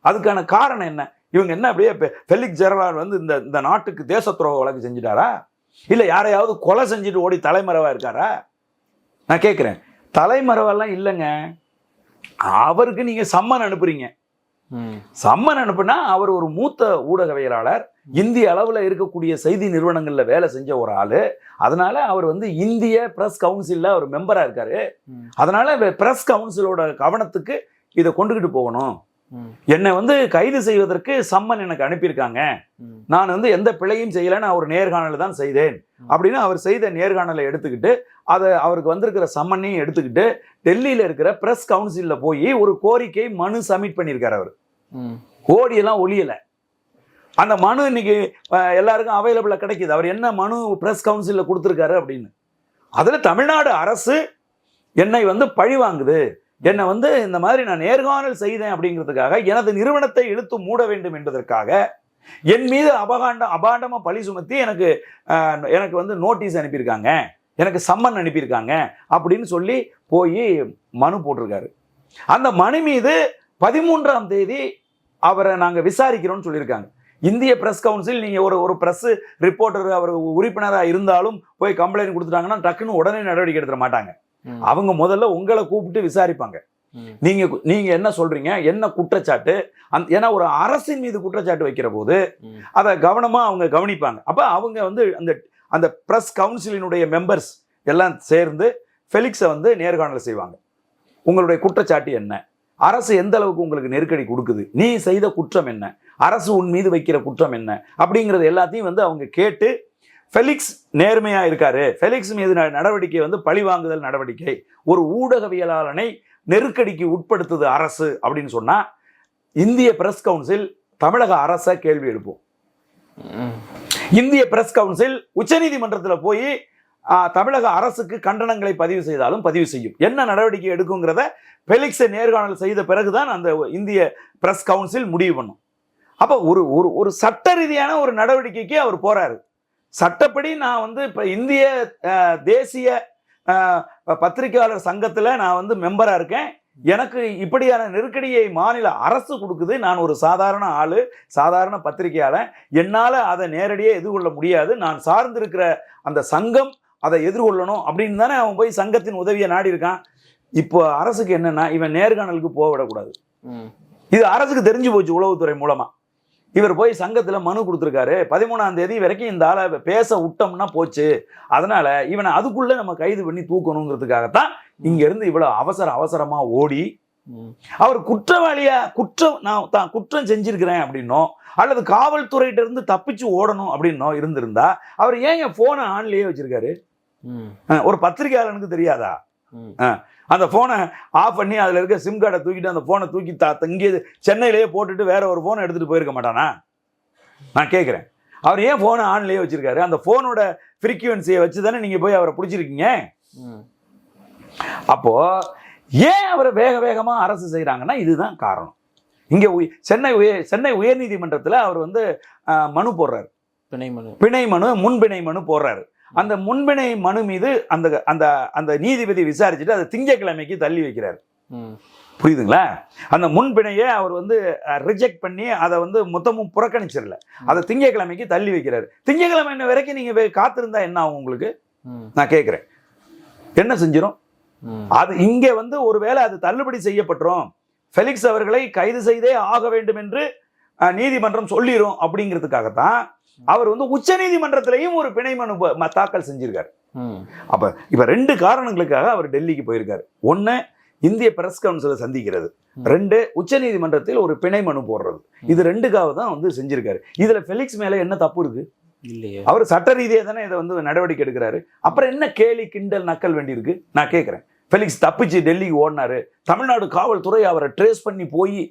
அதுக்கான காரணம் என்ன? இவங்க என்ன அப்படியே ஃபெலிக்ஸ் ஹெரால்டு வந்து இந்த நாட்டுக்கு தேச துரோக வழக்கு செஞ்சுட்டாரா? இல்ல யாரையாவது கொலை செஞ்சுட்டு ஓடி தலைமறைவா இருக்காரா? நான் கேட்கிறேன். தலைமறைவெல்லாம் இல்லைங்க. அவருக்கு நீங்க சம்மன் அனுப்புறீங்க. சம்மன் அனுப்புனா அவர் ஒரு மூத்த ஊடகவியலாளர், இந்திய அளவுல இருக்கக்கூடிய செய்தி நிறுவனங்கள்ல வேலை செஞ்ச ஒரு ஆளு. அதனால அவர் வந்து இந்திய பிரஸ் கவுன்சில்ல ஒரு மெம்பரா இருக்காரு. அதனால பிரஸ் கவுன்சிலோட கவனத்துக்கு இதை கொண்டுகிட்டு போகணும். என்னை வந்து கைது செய்வதற்கு சம்மன் எனக்கு அனுப்பியிருக்காங்க, நான் வந்து எந்த பிழையும் செய்யலைன்னு ஒரு நேர்காணல் தான் செய்தேன் அப்படின்னு அவர் செய்த நேர்காணலை எடுத்துக்கிட்டு அதை அவருக்கு வந்திருக்கிற சம்மனையும் எடுத்துக்கிட்டு டெல்லியில இருக்கிற பிரஸ் கவுன்சில்ல போய் ஒரு கோரிக்கை மனு சப்மிட் பண்ணியிருக்காரு. அவர் கோடியெல்லாம் ஒளியல. அந்த மனு இன்னைக்கு எல்லாருக்கும் அவைலபிளா கிடைக்குது. அவர் என்ன மனு பிரஸ் கவுன்சில்ல கொடுத்திருக்காரு அப்படின்னு. அதுல தமிழ்நாடு அரசு என்னை வந்து பழி வாங்குது, என்னை வந்து இந்த மாதிரி நான் நேர்காணல் செய்தேன் அப்படிங்கிறதுக்காக எனது நிறுவனத்தை இழுத்து மூட வேண்டும் என்பதற்காக என் மீது அபாண்டமா பழி சுமத்தி எனக்கு வந்து நோட்டீஸ் அனுப்பியிருக்காங்க, எனக்கு சம்மன் அனுப்பியிருக்காங்க அப்படின்னு சொல்லி போய் மனு போட்டிருக்காரு. அந்த மனு மீது 13ஆம் தேதி அவரை நாங்கள் விசாரிக்கிறோம்னு சொல்லியிருக்காங்க. இந்திய பிரஸ் கவுன்சில் நீங்க ஒரு பிரஸ் ரிப்போர்ட்டர் அவர் உறுப்பினராக இருந்தாலும் போய் கம்ப்ளைண்ட் கொடுத்துட்டாங்கன்னா டக்குன்னு உடனே நடவடிக்கை எடுத்துட மாட்டாங்க. அவங்க முதல்ல உங்களை கூப்பிட்டு விசாரிப்பாங்க. நீங்க என்ன சொல்றீங்க, என்ன குற்றச்சாட்டு, ஏன்னா ஒரு அரசின் மீது குற்றச்சாட்டு வைக்கிற போது அதை கவனமா அவங்க கவனிப்பாங்க. அப்ப அவங்க வந்து அந்த பிரஸ் கவுன்சிலினுடைய மெம்பர்ஸ் எல்லாம் சேர்ந்து ஃபெலிக்ஸை வந்து நேர்காணல் செய்வாங்க. உங்களுடைய குற்றச்சாட்டு என்ன, அரசு எந்த அளவுக்கு உங்களுக்கு நெருக்கடி கொடுக்குது, நீ செய்த குற்றம் என்ன, அரசு உன் மீது வைக்கிற குற்றம் என்ன அப்படிங்கிறது எல்லாத்தையும் வந்து அவங்க கேட்டு ஃபெலிக்ஸ் நேர்மையா இருக்காரு, ஃபெலிக்ஸ் மீது நடவடிக்கை வந்து பழிவாங்குதல் நடவடிக்கை, ஒரு ஊடகவியலாளனை நெருக்கடிக்கு உட்படுத்துது அரசு அப்படின்னு சொன்னா இந்திய பிரஸ் கவுன்சில் தமிழக அரசை கேள்வி எழுப்போம். இந்திய பிரஸ் கவுன்சில் உச்சநீதிமன்றத்தில் போய் தமிழக அரசுக்கு கண்டனங்களை பதிவு செய்தாலும் பதிவு செய்யும். என்ன நடவடிக்கை எடுக்குங்கிறத ஃபெலிக்ஸை நேர்காணல் செய்த பிறகுதான் அந்த இந்திய பிரஸ் கவுன்சில் முடிவு பண்ணும். அப்போ ஒரு ஒரு சட்ட ரீதியான ஒரு நடவடிக்கைக்கு அவர் போறாரு. சட்டப்படி நான் வந்து இப்போ இந்திய தேசிய பத்திரிகையாளர் சங்கத்தில் நான் வந்து மெம்பரா இருக்கேன். எனக்கு இப்படியான நெருக்கடியை மாநில அரசு கொடுக்குது. நான் ஒரு சாதாரண ஆளு, சாதாரண பத்திரிகையாளர், என்னால் அதை நேரடியாக எதிர்கொள்ள முடியாது. நான் சார்ந்திருக்கிற அந்த சங்கம் அதை எதிர்கொள்ளணும் அப்படின்னு தானே அவன் போய் சங்கத்தின் உதவியை நாடி இருக்கான். இப்போ அரசுக்கு என்னன்னா, இவன் நேர்காணலுக்கு போக விடக்கூடாது. இது அரசுக்கு தெரிஞ்சு போச்சு உளவுத்துறை மூலமா. இவர் போய் சங்கத்தில் மனு கொடுத்துருக்காரு. 13ஆம் தேதி வரைக்கும் இந்த ஆளை பேச விட்டோம்னா போச்சு. அதனால இவனை அதுக்குள்ள நம்ம கைது பண்ணி தூக்கணுங்கிறதுக்காகத்தான் இங்க இருந்து இவ்வளவு அவசரமா ஓடி அவர் குற்றவாளியா நான் தான் குற்றம் செஞ்சிருக்கிறேன் அப்படின்னோ அல்லது காவல்துறையிட்ட இருந்து தப்பிச்சு ஓடணும் அப்படின்னோ இருந்திருந்தா அவர் ஏன் என் போனை ஆன்லயே வச்சிருக்காரு? ஒரு பத்திரிகையாளனுக்கு தெரியாதா? அந்த போனை ஆஃப் பண்ணி அதுல இருக்க சிம் கார்டை தூக்கிட்டு அந்த போனை தூக்கி இங்கே சென்னையிலேயே போட்டுட்டு வேற ஒரு போனை எடுத்துட்டு போயிருக்க மாட்டானா? நான் கேட்கிறேன். அவர் ஏன் போனை ஆன்லயே வச்சிருக்காரு? அந்த போனோட ஃப்ரீக்வன்சியை வச்சு தானே நீங்க போய் அவரை பிடிச்சிருக்கீங்க. அப்போ ஏன் அவரை வேகமா அரசு செய்யறாங்கன்னா இதுதான் காரணம். இங்க சென்னை உயர்நீதிமன்றத்தில் அவர் வந்து மனு போடுறாரு, பிணை மனு முன்பிணை மனு போடுறாரு. அந்த முன்பிணை மனு மீது அந்த அந்த அந்த நீதிபதி விசாரிச்சுட்டு அதை திங்கட்கிழமைக்கு தள்ளி வைக்கிறார். புரியுதுங்களா? அந்த முன்பிணையை அவர் வந்து ரிஜெக்ட் பண்ணி அதை வந்து மொத்தமும் புறக்கணிச்சிடல, அதை திங்கட்கிழமைக்கு தள்ளி வைக்கிறாரு. திங்கட்கிழமை வரைக்கும் நீங்க காத்திருந்தா என்ன ஆகும் உங்களுக்கு? நான் கேட்கிறேன், என்ன செஞ்சிடும்? அது இங்க வந்து ஒருவேளை அது தள்ளுபடி செய்யப்பட்டுரும், ஃபெலிக்ஸ் அவர்களை கைது செய்தே ஆக வேண்டும் என்று நீதிமன்றம் சொல்லிடும் அப்படிங்கிறதுக்காகத்தான் அவர் வந்து உச்ச நீதிமன்றத்திலையும் ஒரு பிணை மனு தாக்கல் செஞ்சிருக்காரு. அப்ப இப்ப 2 காரணங்களுக்காக அவர் டெல்லிக்கு போயிருக்காரு. 1 இந்திய பிரஸ் கவுன்சிலை சந்திக்கிறது, 2 உச்ச நீதிமன்றத்தில் ஒரு பிணை மனு போடுறது. இது 2க்காக தான் வந்து செஞ்சிருக்காரு. இதுல ஃபெலிக்ஸ் மேல என்ன தப்பு இருக்கு? இல்லையே. அவர் சட்ட ரீதியாக தானே இதை வந்து நடவடிக்கை எடுக்கிறாரு. அப்புறம் என்ன கேலி கிண்டல் நக்கல் வேண்டி இருக்கு? நான் கேட்கிறேன். ஃபெலிக்ஸ் தப்பிச்சு டெல்லிக்கு ஓடினாரு. தமிழ்நாடு காவல்துறை அவரை ட்ரேஸ் பண்ணி போய்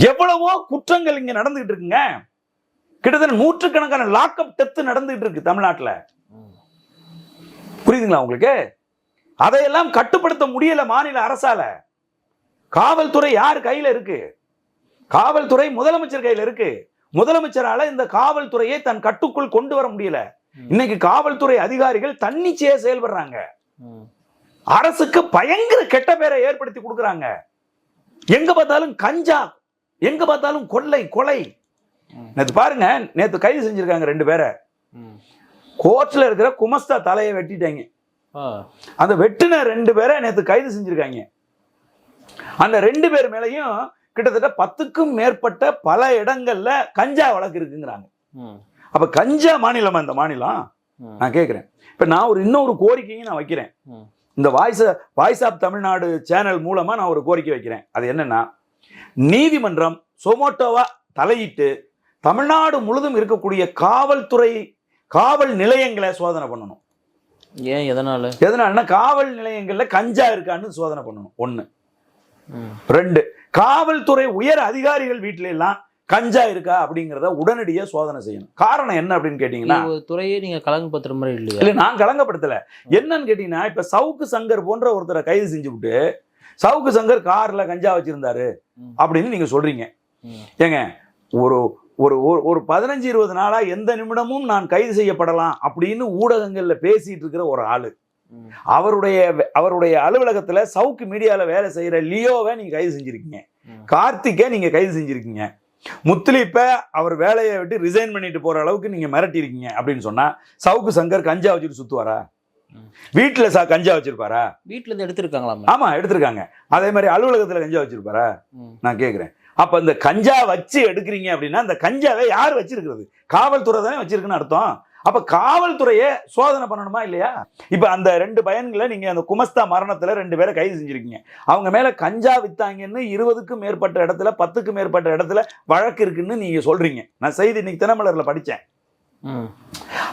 எவ்வளவோ குற்றங்கள் இங்க நடந்துகிட்டு இருக்குங்க. கிட்டத்தட்ட 100கணக்கான லாக்அப் டெத் நடந்துகிட்டு இருக்கு தமிழ்நாட்டுல. புரியுதுங்களா உங்களுக்கு? அதையெல்லாம் கட்டுப்படுத்த முடியல மாநில அரசால. காவல்துறை யார் கையில இருக்கு? காவல்துறை முதலமைச்சர் கையில இருக்கு. முதலமைச்சரால இந்த காவல்துறையை தன் கட்டுக்குள் கொண்டு வர முடியல. இன்னைக்கு காவல்துறை அதிகாரிகள் தன்னிச்சையா செயல்படுறாங்க. அரசுக்கு பயங்கர கெட்ட பேரை ஏற்படுத்தி கொடுக்கறாங்க. எங்க பார்த்தாலும் கஞ்சா, எங்க பார்த்தாலும் கொலை. நேத்து பாருங்க, நேத்து கைது செஞ்சிருக்காங்க 2 பேரை. கோர்ட்ல இருக்கிற குமஸ்தா தலையை வெட்டிட்டாங்க. அந்த வெட்டின 2 பேரை நேத்து கைது செஞ்சிருக்காங்க. அந்த 2 பேர் மேலையும் கிட்டத்தட்ட 10க்கும் மேற்பட்ட பல இடங்கள்ல கஞ்சா வழக்கு இருக்குங்கிறாங்க. அப்ப கஞ்சா மாநிலமா இந்த மாநிலம்? நான் கேட்கிறேன். இப்ப நான் இன்னொரு கோரிக்கையும் நான் வைக்கிறேன். இந்த வாய்ஸ் ஆஃப் தமிழ்நாடு சேனல் மூலமா நான் ஒரு கோரிக்கை வைக்கிறேன். அது என்னன்னா, நீதிமன்றம் சொமோட்டோவா தலையிட்டு தமிழ்நாடு முழுதும் இருக்கக்கூடிய காவல் நிலையங்களை சோதனை பண்ணணும். ஏன்? எதனாலன்னா காவல் நிலையங்கள்ல கஞ்சா இருக்கான்னு சோதனை பண்ணணும். 1. 2, காவல்துறை உயர் அதிகாரிகள் வீட்டுல எல்லாம் கஞ்சா இருக்கா அப்படிங்கிறத உடனடியாக சோதனை செய்யணும். காரணம் என்ன அப்படின்னு கேட்டீங்கன்னா, துறையே நீங்க கலங்கப்படுத்துற மாதிரி இல்லையா? இல்ல, நான் கலங்கப்படுத்தல. என்னன்னு கேட்டீங்கன்னா, இப்ப சவுக்கு சங்கர் போன்ற ஒருத்தரை கைது செஞ்சு விட்டு சவுக்கு சங்கர் கார்ல கஞ்சா வச்சிருந்தாரு அப்படின்னு நீங்க சொல்றீங்க. ஏங்க, ஒரு 15-20 நாளா எந்த நிமிடமும் நான் கைது செய்யப்படலாம் அப்படின்னு ஊடகங்கள்ல பேசிட்டு இருக்கிற ஒரு ஆளு, அவருடைய அலுவலகத்துல சவுக்கு மீடியால வேலை செய்யற லியோவை நீங்க கைது செஞ்சிருக்கீங்க, கார்த்திகை நீங்க கைது செஞ்சிருக்கீங்க, முத்துலிப்ப அவர் வேலையை விட்டு ரிசைன் பண்ணிட்டு போற அளவுக்கு நீங்க மிரட்டி இருக்கீங்க அப்படின்னு சொன்னா, சவுக்கு சங்கர் கஞ்சா வச்சுட்டு சுத்துவாரா? வீட்டுல கஞ்சா வச்சிருப்பாரா? வீட்டுல இருந்து எடுத்திருக்காங்களா? ஆமா, எடுத்திருக்காங்க. அதே மாதிரி அலுவலகத்துல கஞ்சா வச்சிருப்பாரா? நான் கேக்குறேன். அப்ப இந்த கஞ்சா வச்சு எடுக்கிறீங்க அப்படின்னா, இந்த கஞ்சாவை யார் வச்சிருக்கிறது? காவல்துறை தானே வச்சிருக்குன்னு அர்த்தம். அப்ப காவல்துறையை சோதனை பண்ணணுமா இல்லையா? இப்ப அந்த 2 பையன்களை நீங்க அந்த குமஸ்தா மரணத்துல 2 பேரை கைது செஞ்சிருக்கீங்க. அவங்க மேல கஞ்சா வித்தாங்கன்னு 20க்கும் மேற்பட்ட இடத்துல 10க்கும் மேற்பட்ட இடத்துல வழக்கு இருக்குன்னு நீங்க சொல்றீங்க. நான் செய்தி இன்னைக்கு தினமலர்ல படிச்சேன்.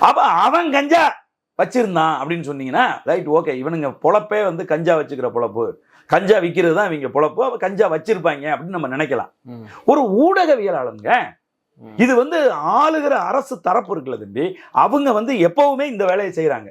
அப்ப அவன் கஞ்சா வச்சிருந்தான் அப்படின்னு சொன்னீங்கன்னா ரைட், ஓகே. இவனுங்க பொழப்பே வந்து கஞ்சா வச்சுக்கிற பொழப்பு, கஞ்சா விற்கிறது தான் இவங்க பொழப்பு, கஞ்சா வச்சிருப்பாங்க அப்படின்னு நம்ம நினைக்கலாம். ஒரு ஊடகவியலாளருங்க, இது வந்து ஆளுகிற அரசு தரப்பு இருக்குல்ல தம்பி, அவங்க வந்து எப்பவுமே இந்த வேலையை செய்யறாங்க.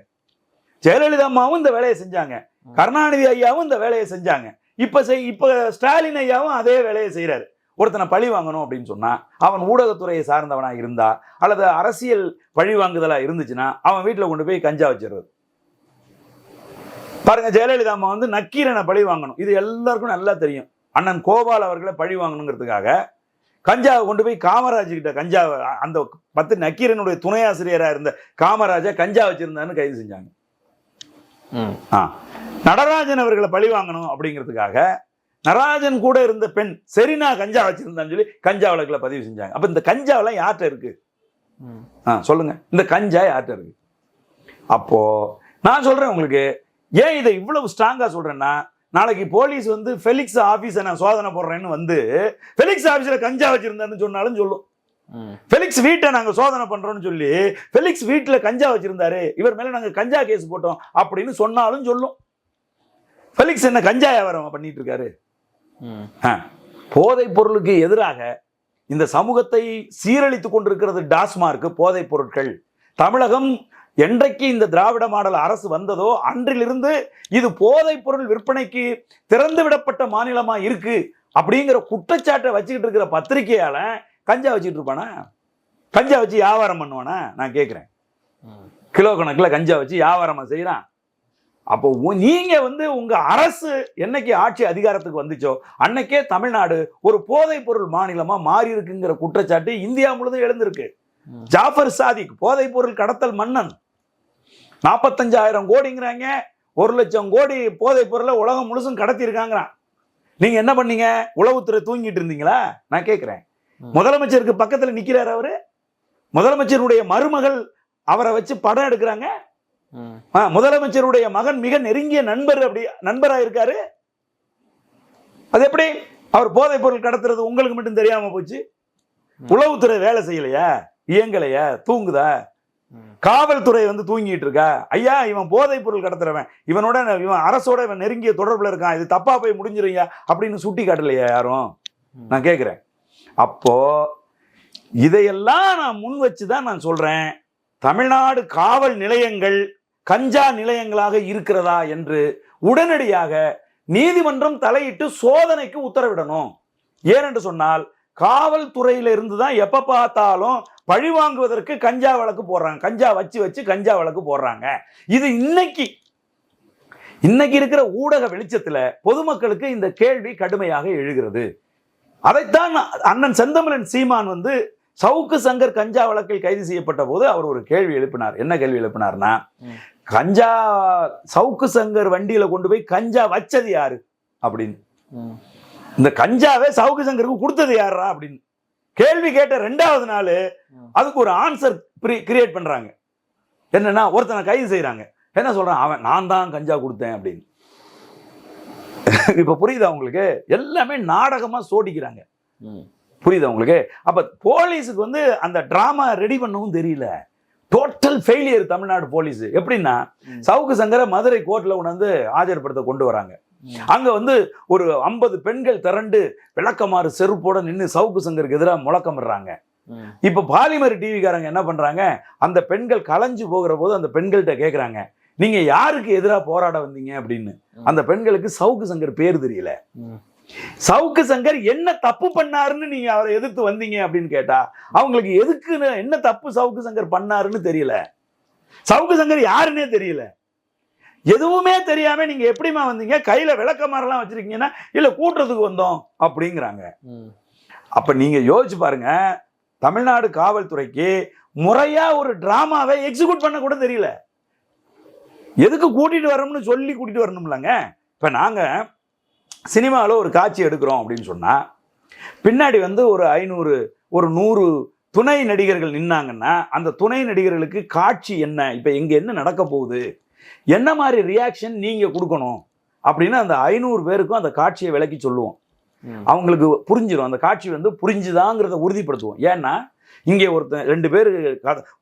ஜெயலலிதா அம்மாவும் இந்த வேலையை செஞ்சாங்க, கருணாநிதி ஐயாவும் இந்த வேலையை செஞ்சாங்க, இப்ப ஸ்டாலின் ஐயாவும் அதே வேலையை செய்யறாரு. ஒருத்தனை பழி வாங்கணும் அப்படின்னு சொன்னா அவன் ஊடகத்துறையை சார்ந்தவனா இருந்தா அல்லது அரசியல் பழி வாங்குதலா இருந்துச்சுன்னா அவன் வீட்டுல கொண்டு போய் கஞ்சா வச்சிருவது. பாருங்க, ஜெயலலிதா அம்மா வந்து நக்கீரனை பழி வாங்கணும், இது எல்லாருக்கும் நல்லா தெரியும். அண்ணன் கோபால் அவர்களை பழி வாங்கணுங்கிறதுக்காக கஞ்சாவை கொண்டு போய் காமராஜ் கிட்ட கஞ்சாவை, அந்த 10 நக்கீரனுடைய துணை ஆசிரியரா இருந்த காமராஜா கஞ்சா வச்சிருந்தான்னு கைது செஞ்சாங்க. நடராஜன் அவர்களை பழி வாங்கணும் அப்படிங்கிறதுக்காக நடராஜன் கூட இருந்த பெண் சரினா கஞ்சா வச்சிருந்தான்னு சொல்லி கஞ்சா வழக்குல பதிவு செஞ்சாங்க. அப்ப இந்த கஞ்சாவெல்லாம் யார்கிட்ட இருக்கு? சொல்லுங்க, இந்த கஞ்சா யார்கிட்ட இருக்கு? அப்போ நான் சொல்றேன் உங்களுக்கு, ஏன் இதை இவ்வளவு ஸ்ட்ராங்கா சொல்றேன்னா, நாளைக்கு போலீஸ் வந்து ஃபெலிக்ஸ் ஆபீஸை நான் சோதனை போடுறேன்னு வந்து ஃபெலிக்ஸ் ஆபீஸ்ல கஞ்சா வச்சிருந்தாருன்னு சொன்னாலும் சொல்லும். ஃபெலிக்ஸ் வீட்டை நாங்க சோதனை பண்றோம்னு சொல்லி ஃபெலிக்ஸ் வீட்டுல கஞ்சா வச்சிருந்தாரு, இவர் மேல நாங்க கஞ்சா கேஸ் போட்டோம் அப்படின்னு சொன்னாலும் சொல்லும். ஃபெலிக்ஸ் என்ன கஞ்சா வியாபாரம் பண்ணிட்டு இருக்காரு? போதைப் பொருளுக்கு எதிராக இந்த சமூகத்தை சீரழித்துக் கொண்டிருக்கிறது டாஸ்மார்க் போதைப் பொருட்கள். தமிழகம் என்றைக்கு இந்த திராவிட மாடல் அரசு வந்ததோ அன்றிலிருந்து இது போதைப் பொருள் விற்பனைக்கு திறந்து விடப்பட்ட மாநிலமா இருக்கு அப்படிங்கிற குற்றச்சாட்டை வச்சுக்கிட்டு இருக்கிற பத்திரிகையால கஞ்சா வச்சுட்டு இருப்பானா? கஞ்சா வச்சு வியாபாரம் பண்ணுவானா? நான் கேட்கிறேன். கிலோ கணக்கில் கஞ்சா வச்சு வியாபாரமா செய்யறான். அப்போ நீங்க வந்து உங்க அரசு என்னைக்கு ஆட்சி அதிகாரத்துக்கு வந்துச்சோ அன்னைக்கே தமிழ்நாடு ஒரு போதைப் பொருள் மாநிலமா மாறி இருக்குங்கிற குற்றச்சாட்டு இந்தியா முழுவதும் எழுந்திருக்கு. ஜாஃபர் சாதிக் போதைப் பொருள் கடத்தல் மன்னன், 45,000 கோடிங்கிறாங்க, 1 லட்சம் கோடி போதைப் பொருளை உலகம் முழுசும் கடத்தி இருக்காங்கிறான். நீங்க என்ன பண்ணீங்க? உளவுத்துறை தூங்கிட்டு இருந்தீங்களா? நான் கேட்கிறேன். முதலமைச்சருக்கு பக்கத்துல நிக்கிறாரு அவரு, முதலமைச்சருடைய மருமகள் அவரை வச்சு படம் எடுக்கிறாங்க. முதலமைச்சருடைய மகன் மிக நெருங்கிய நண்பர், அப்படி நண்பரா இருக்காரு. அது எப்படி அவர் போதைப் பொருள் கடத்துறது உங்களுக்கு மட்டும் தெரியாம போச்சு? உளவுத்துறை வேலை செய்யலையா? இயங்கலையா? தூங்குதா? காவல்துறை வந்து தூங்கிட்டு இருக்கா? ஐயா, இவன் போதைப் பொருள் கடத்துறவன், இவன் அரசோட இவன் நெருங்கிய தொடர்புல இருக்கான், இது தப்பா போய் முடிஞ்சிருங்க அப்படின்னு சுட்டி காட்டலையா யாரும்? நான் கேட்கிறேன். அப்போ இதையெல்லாம் நான் முன் வச்சுதான் நான் சொல்றேன், தமிழ்நாடு காவல் நிலையங்கள் கஞ்சா நிலையங்களாக இருக்கிறதா என்று உடனடியாக நீதிமன்றம் தலையிட்டு சோதனைக்கு உத்தரவிடணும். ஏனென்று சொன்னால் காவல்துறையில இருந்துதான் எப்ப பார்த்தாலும் பழி வாங்குவதற்கு கஞ்சா வழக்கு போடுறாங்க, கஞ்சா வச்சு கஞ்சா வழக்கு போடுறாங்க. இது இன்னைக்கு இருக்கிற ஊடக வெளிச்சத்துல பொதுமக்களுக்கு இந்த கேள்வி கடுமையாக எழுகிறது. அதைத்தான் அண்ணன் செந்தமிழன் சீமான் வந்து சவுக்கு சங்கர் கஞ்சா வழக்கில் கைது செய்யப்பட்ட போது அவர் ஒரு கேள்வி எழுப்பினார். என்ன கேள்வி எழுப்பினார்னா, கஞ்சா சவுக்கு சங்கர் வண்டியில கொண்டு போய் கஞ்சா வச்சது யாரு அப்படின்னு, இந்த கஞ்சாவை சவுக்கு சங்கருக்கு கொடுத்தது யாரா அப்படின்னு கேள்வி கேட்ட 2வது நாள் அதுக்கு ஒரு ஆன்சர் கிரியேட் பண்றாங்க. என்னன்னா, ஒருத்தனை கைது செய்யறாங்க, என்ன சொல்றான், அவன் நான் தான் கஞ்சா கொடுத்தேன் அப்படின்னு. இப்ப புரியுதா உங்களுக்கு? எல்லாமே நாடகமா சோடிக்கிறாங்க. புரியுதா உங்களுக்கு? அப்ப போலீஸுக்கு வந்து அந்த டிராமா ரெடி பண்ணவும் தெரியல. Total failure Tamil Nadu police. எப்படின்னா, சவுக்கு சங்கரை மதுரை கோர்ட்ல உணர்ந்து ஆஜர்படுத்த கொண்டு வராங்க. அங்க வந்து ஒரு 50 பெண்கள் திரண்டு விளக்கமாறு செருப்போட நின்று சவுக்கு சங்கருக்கு எதிராக முழக்கமிடுறாங்க. இப்ப பாலிமர் டிவிக்காரங்க என்ன பண்றாங்க, அந்த பெண்கள் கலைஞ்சு போகிற போது அந்த பெண்கள்கிட்ட கேட்கறாங்க, நீங்க யாருக்கு எதிராக போராட வந்தீங்க அப்படின்னு. அந்த பெண்களுக்கு சவுக்கு சங்கர் பேர் தெரியல. சவுக்கு சங்கர் என்ன தப்பு பண்ணாருன்னு நீங்க அவரை எதிர்த்து வந்தீங்க அப்படின்னு கேட்டா அவங்களுக்கு எதுக்கு என்ன தப்பு சவுக்கு சங்கர் பண்ணாருன்னு தெரியல. சவுக்கு சங்கர் யாருன்னே தெரியல. எதுவுமே தெரியாம நீங்க எப்படிமா வந்தீங்க, கையில விளக்கமாரெல்லாம் வச்சிருக்கீங்கன்னா இல்ல கூட்டுறதுக்கு வந்தோம் அப்படிங்கிறாங்க. அப்ப நீங்க யோசிச்சு பாருங்க, தமிழ்நாடு காவல்துறைக்கு முறையா ஒரு டிராமாவை எக்ஸிக்யூட் பண்ண கூட தெரியல. எதுக்கு கூட்டிட்டு வரணும்னு சொல்லி கூட்டிட்டு வரணும்லங்க. இப்ப நாங்க சினிமாவில் ஒரு காட்சி எடுக்கிறோம் அப்படின்னு சொன்னா பின்னாடி வந்து ஒரு 500 ஒரு 100 துணை நடிகர்கள் நின்னாங்கன்னா அந்த துணை நடிகர்களுக்கு காட்சி என்ன, இப்ப எங்க என்ன நடக்க போகுது, என்ன மாதிரி ரியாக்ஷன் நீங்க கொடுக்கணும் அப்படின்னு அந்த 500 பேருக்கும் அந்த காட்சியை விளக்கி சொல்லுவோம். அவங்களுக்கு புரிஞ்சிடும், அந்த காட்சி வந்து புரிஞ்சுதாங்கிறத உறுதிப்படுத்துவோம். ஏன்னா இங்கே ஒருத்தர் 2 பேர்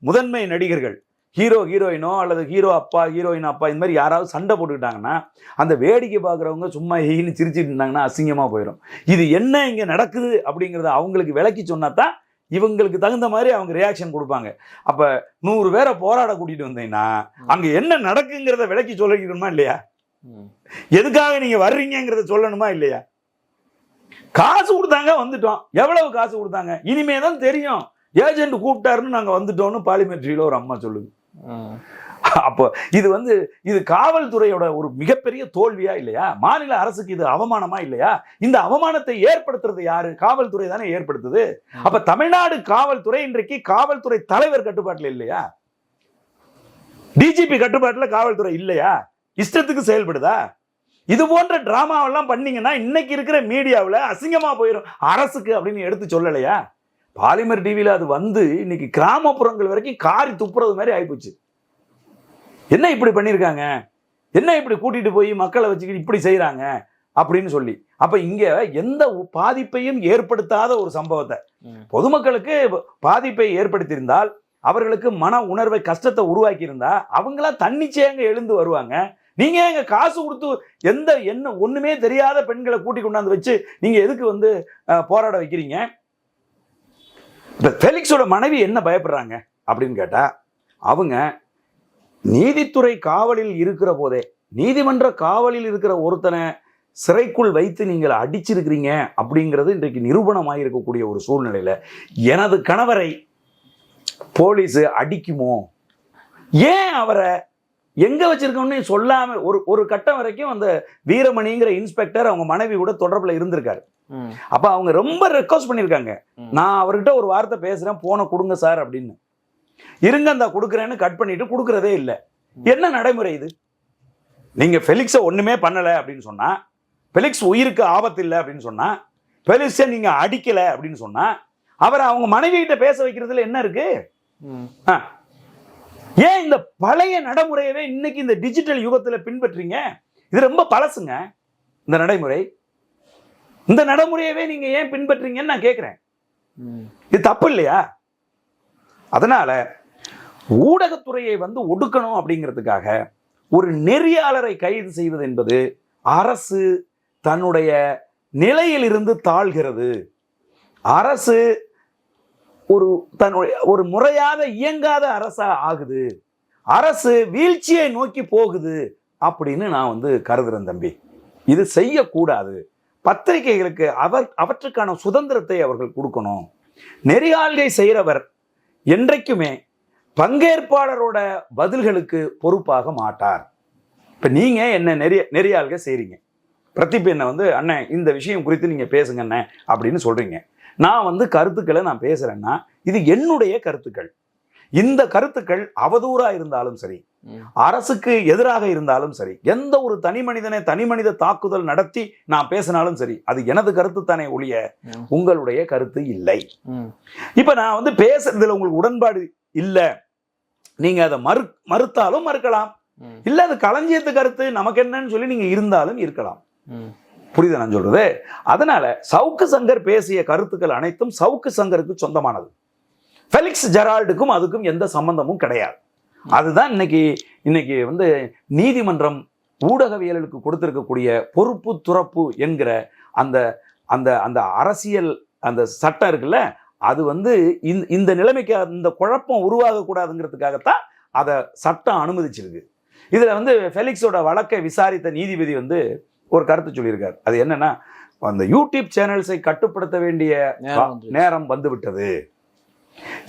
முதன்மை நடிகர்கள், ஹீரோ ஹீரோயினோ அல்லது ஹீரோ அப்பா ஹீரோயின் அப்பா, இந்த மாதிரி யாராவது சண்டை போட்டுக்கிட்டாங்கன்னா அந்த வேடிக்கை பார்க்குறவங்க சும்மா ஹீன்னு சிரிச்சுட்டு இருந்தாங்கன்னா அசிங்கமாக போயிடும். இது என்ன இங்கே நடக்குது அப்படிங்கிறத அவங்களுக்கு விளக்கி சொன்னா தான் இவங்களுக்கு தகுந்த மாதிரி அவங்க ரியாக்ஷன் கொடுப்பாங்க. அப்ப 100 பேரை போராட கூட்டிட்டு வந்தீங்கன்னா அங்க என்ன நடக்குங்கிறத விளக்கி சொல்லணுமா இல்லையா? எதுக்காக நீங்க வர்றீங்கிறத சொல்லணுமா இல்லையா? காசு கொடுத்தாங்க, வந்துட்டோம். எவ்வளவு காசு கொடுத்தாங்க? இனிமே தான் தெரியும். ஏஜென்ட் கூப்பிட்டாருன்னு நாங்க வந்துட்டோம்னு பார்லிமெண்ட்ரியில ஒரு அம்மா சொல்லுது. அப்போ இது காவல்துறையோட ஒரு மிகப்பெரிய தோல்வியா இல்லையா? மாநில அரசுக்கு இது அவமானமா இல்லையா? இந்த அவமானத்தை ஏற்படுத்துறது யாரு? காவல்துறை தானே ஏற்படுத்துது. அப்ப தமிழ்நாடு காவல்துறை இன்றைக்கு காவல்துறை தலைவர் கட்டுப்பாட்டுல இல்லையா? டிஜிபி கட்டுப்பாட்டுல காவல்துறை இல்லையா? இஷ்டத்துக்கு செயல்படுதா? இது போன்ற டிராமாவெல்லாம் பண்ணீங்கன்னா இன்னைக்கு இருக்கிற மீடியாவில் அசிங்கமா போயிடும் அரசுக்கு அப்படின்னு எடுத்து சொல்லலையா? பாலிமர் டிவியில அது இன்னைக்கு கிராமப்புறங்கள் வரைக்கும் காரி துப்புறது மாதிரி ஆயிப்போச்சு. என்ன இப்படி பண்ணியிருக்காங்க, என்ன இப்படி கூட்டிட்டு போய் மக்களை வச்சுக்கிட்டு இப்படி செய்யறாங்க அப்படின்னு சொல்லி. அப்ப இங்க எந்த பாதிப்பையும் ஏற்படுத்தாத ஒரு சம்பவத்தை பொதுமக்களுக்கு பாதிப்பை ஏற்படுத்தியிருந்தால், அவர்களுக்கு மன உணர்வை கஷ்டத்தை உருவாக்கி இருந்தா அவங்களா தன்னிச்சையாங்க எழுந்து வருவாங்க. நீங்க எங்க காசு கொடுத்து என்ன ஒண்ணுமே தெரியாத பெண்களை கூட்டி கொண்டாந்து வச்சு நீங்க எதுக்கு போராட வைக்கிறீங்க? ஃபெலிக்ஸோட மனைவி என்ன பயப்படுறாங்க அப்படின்னு கேட்டா, அவங்க நீதித்துறை காவலில் இருக்கிற போதே, நீதிமன்ற காவலில் இருக்கிற ஒருத்தனை சிறைக்குள் வைத்து நீங்கள் அடிச்சிருக்கிறீங்க அப்படிங்கிறது இன்றைக்கு நிரூபணமாக இருக்கக்கூடிய ஒரு சூழ்நிலையில எனது கணவரை போலீஸ் அடிக்குமோ, ஏன் அவரை எங்க வச்சிருக்கோம்னு சொல்லாம ஒரு கட்டம் வரைக்கும் அந்த வீரமணிங்கிற இன்ஸ்பெக்டர் அவங்க மனைவி கூட தொடர்புல இருந்திருக்காரு. அப்ப அவங்க ரொம்ப ரெக்வஸ்ட் பண்ணிருக்காங்க, நான் அவர்கிட்ட ஒரு வார்த்தை பேசுறேன், போன கொடுங்க சார் அப்படின்னு. இருங்க அந்த கொடுக்குறேன்னு கட் பண்ணிட்டு கொடுக்கறதே இல்லை. என்ன நடைமுறை இது? நீங்க ஃபெலிக்ஸை ஒண்ணுமே பண்ணல அப்படின்னு சொன்னா, ஃபெலிக்ஸ் உயிருக்கு ஆபத்து இல்லை அப்படின்னு சொன்னா, ஃபெலிக்ஸை நீங்க அடிக்கல அப்படின்னு சொன்னா, அவரை அவங்க மனைவி கிட்ட பேச வைக்கிறதுல என்ன இருக்கு? ஏன் இந்த பழைய நடைமுறையவே இன்னைக்கு இந்த டிஜிட்டல் யுகத்துல பின்பற்றீங்க? இது ரொம்ப பழசுங்க இந்த நடைமுறை. இந்த நடைமுறையவே நீங்க ஏன் பின்பற்றீங்கன்னு நான் கேட்கிறேன். இது தப்பு இல்லையா? அதனால ஊடகத்துறையை ஒடுக்கணும் அப்படிங்கிறதுக்காக ஒரு நெறியாளரை கைது செய்வது என்பது அரசு தன்னுடைய நிலையிலிருந்து தாழ்கிறது. அரசு ஒரு முறையாக இயங்காத அரசா ஆகுது. அரசு வீழ்ச்சியை நோக்கி போகுது அப்படின்னு நான் கருதுறேன் தம்பி. இது செய்யக்கூடாது. பத்திரிகைகளுக்கு அவற்றுக்கான சுதந்திரத்தை அவர்கள் கொடுக்கணும். நெறியாள்கை செய்கிறவர் என்றைக்குமே பங்கேற்பாளரோட பதில்களுக்கு பொறுப்பாக மாட்டார். இப்ப நீங்க என்ன நெறியாள்கை செய்றீங்க, பிரதீப் என்ன அண்ணன் இந்த விஷயம் குறித்து நீங்க பேசுங்க அண்ணன் அப்படின்னு சொல்றீங்க. நான் கருத்துக்களை நான் பேசுறேன்னா இது என்னுடைய கருத்துக்கள். இந்த கருத்துக்கள் அவதூறா இருந்தாலும் சரி, அரசுக்கு எதிராக இருந்தாலும் சரி, எந்த ஒரு தனி மனித தாக்குதல் நடத்தி நான் பேசினாலும் சரி, அது எனது கருத்து தானே ஒழிய உங்களுடைய கருத்து இல்லை. இப்ப நான் பேசுறதுல உங்களுக்கு உடன்பாடு இல்ல, நீங்க அதை மறுத்தாலும் மறுக்கலாம், இல்ல அது களஞ்சியத்து கருத்து நமக்கு என்னன்னு சொல்லி நீங்க இருந்தாலும் இருக்கலாம். புரியுது நான் சொல்றது? அதனால சவுக்கு சங்கர் பேசிய கருத்துக்கள் அனைத்தும் சவுக்கு சங்கருக்கு சொந்தமானது. ஃபெலிக்ஸ் ஜெரால்டுக்கும் அதுக்கும் எந்த சம்பந்தமும் கிடையாது. அதுதான் இன்னைக்கு நீதிமன்றம் ஊடகவியலுக்கு கொடுத்திருக்கக்கூடிய பொறுப்பு துறப்பு என்கிற அந்த அந்த அந்த அரசியல் அந்த சட்டம் இருக்குல்ல, அது இந்த நிலைமைக்கு இந்த குழப்பம் உருவாக கூடாதுங்கிறதுக்காகத்தான் அதை சட்டம் அனுமதிச்சிருக்கு. இதுல ஃபெலிக்ஸோட வழக்கை விசாரித்த நீதிபதி ஒரு கருத்து சொல்லியிருக்காரு. அது என்னன்னா, அந்த யூடியூப் சேனல்ஸை கட்டுப்படுத்த வேண்டிய நேரம் வந்துவிட்டது.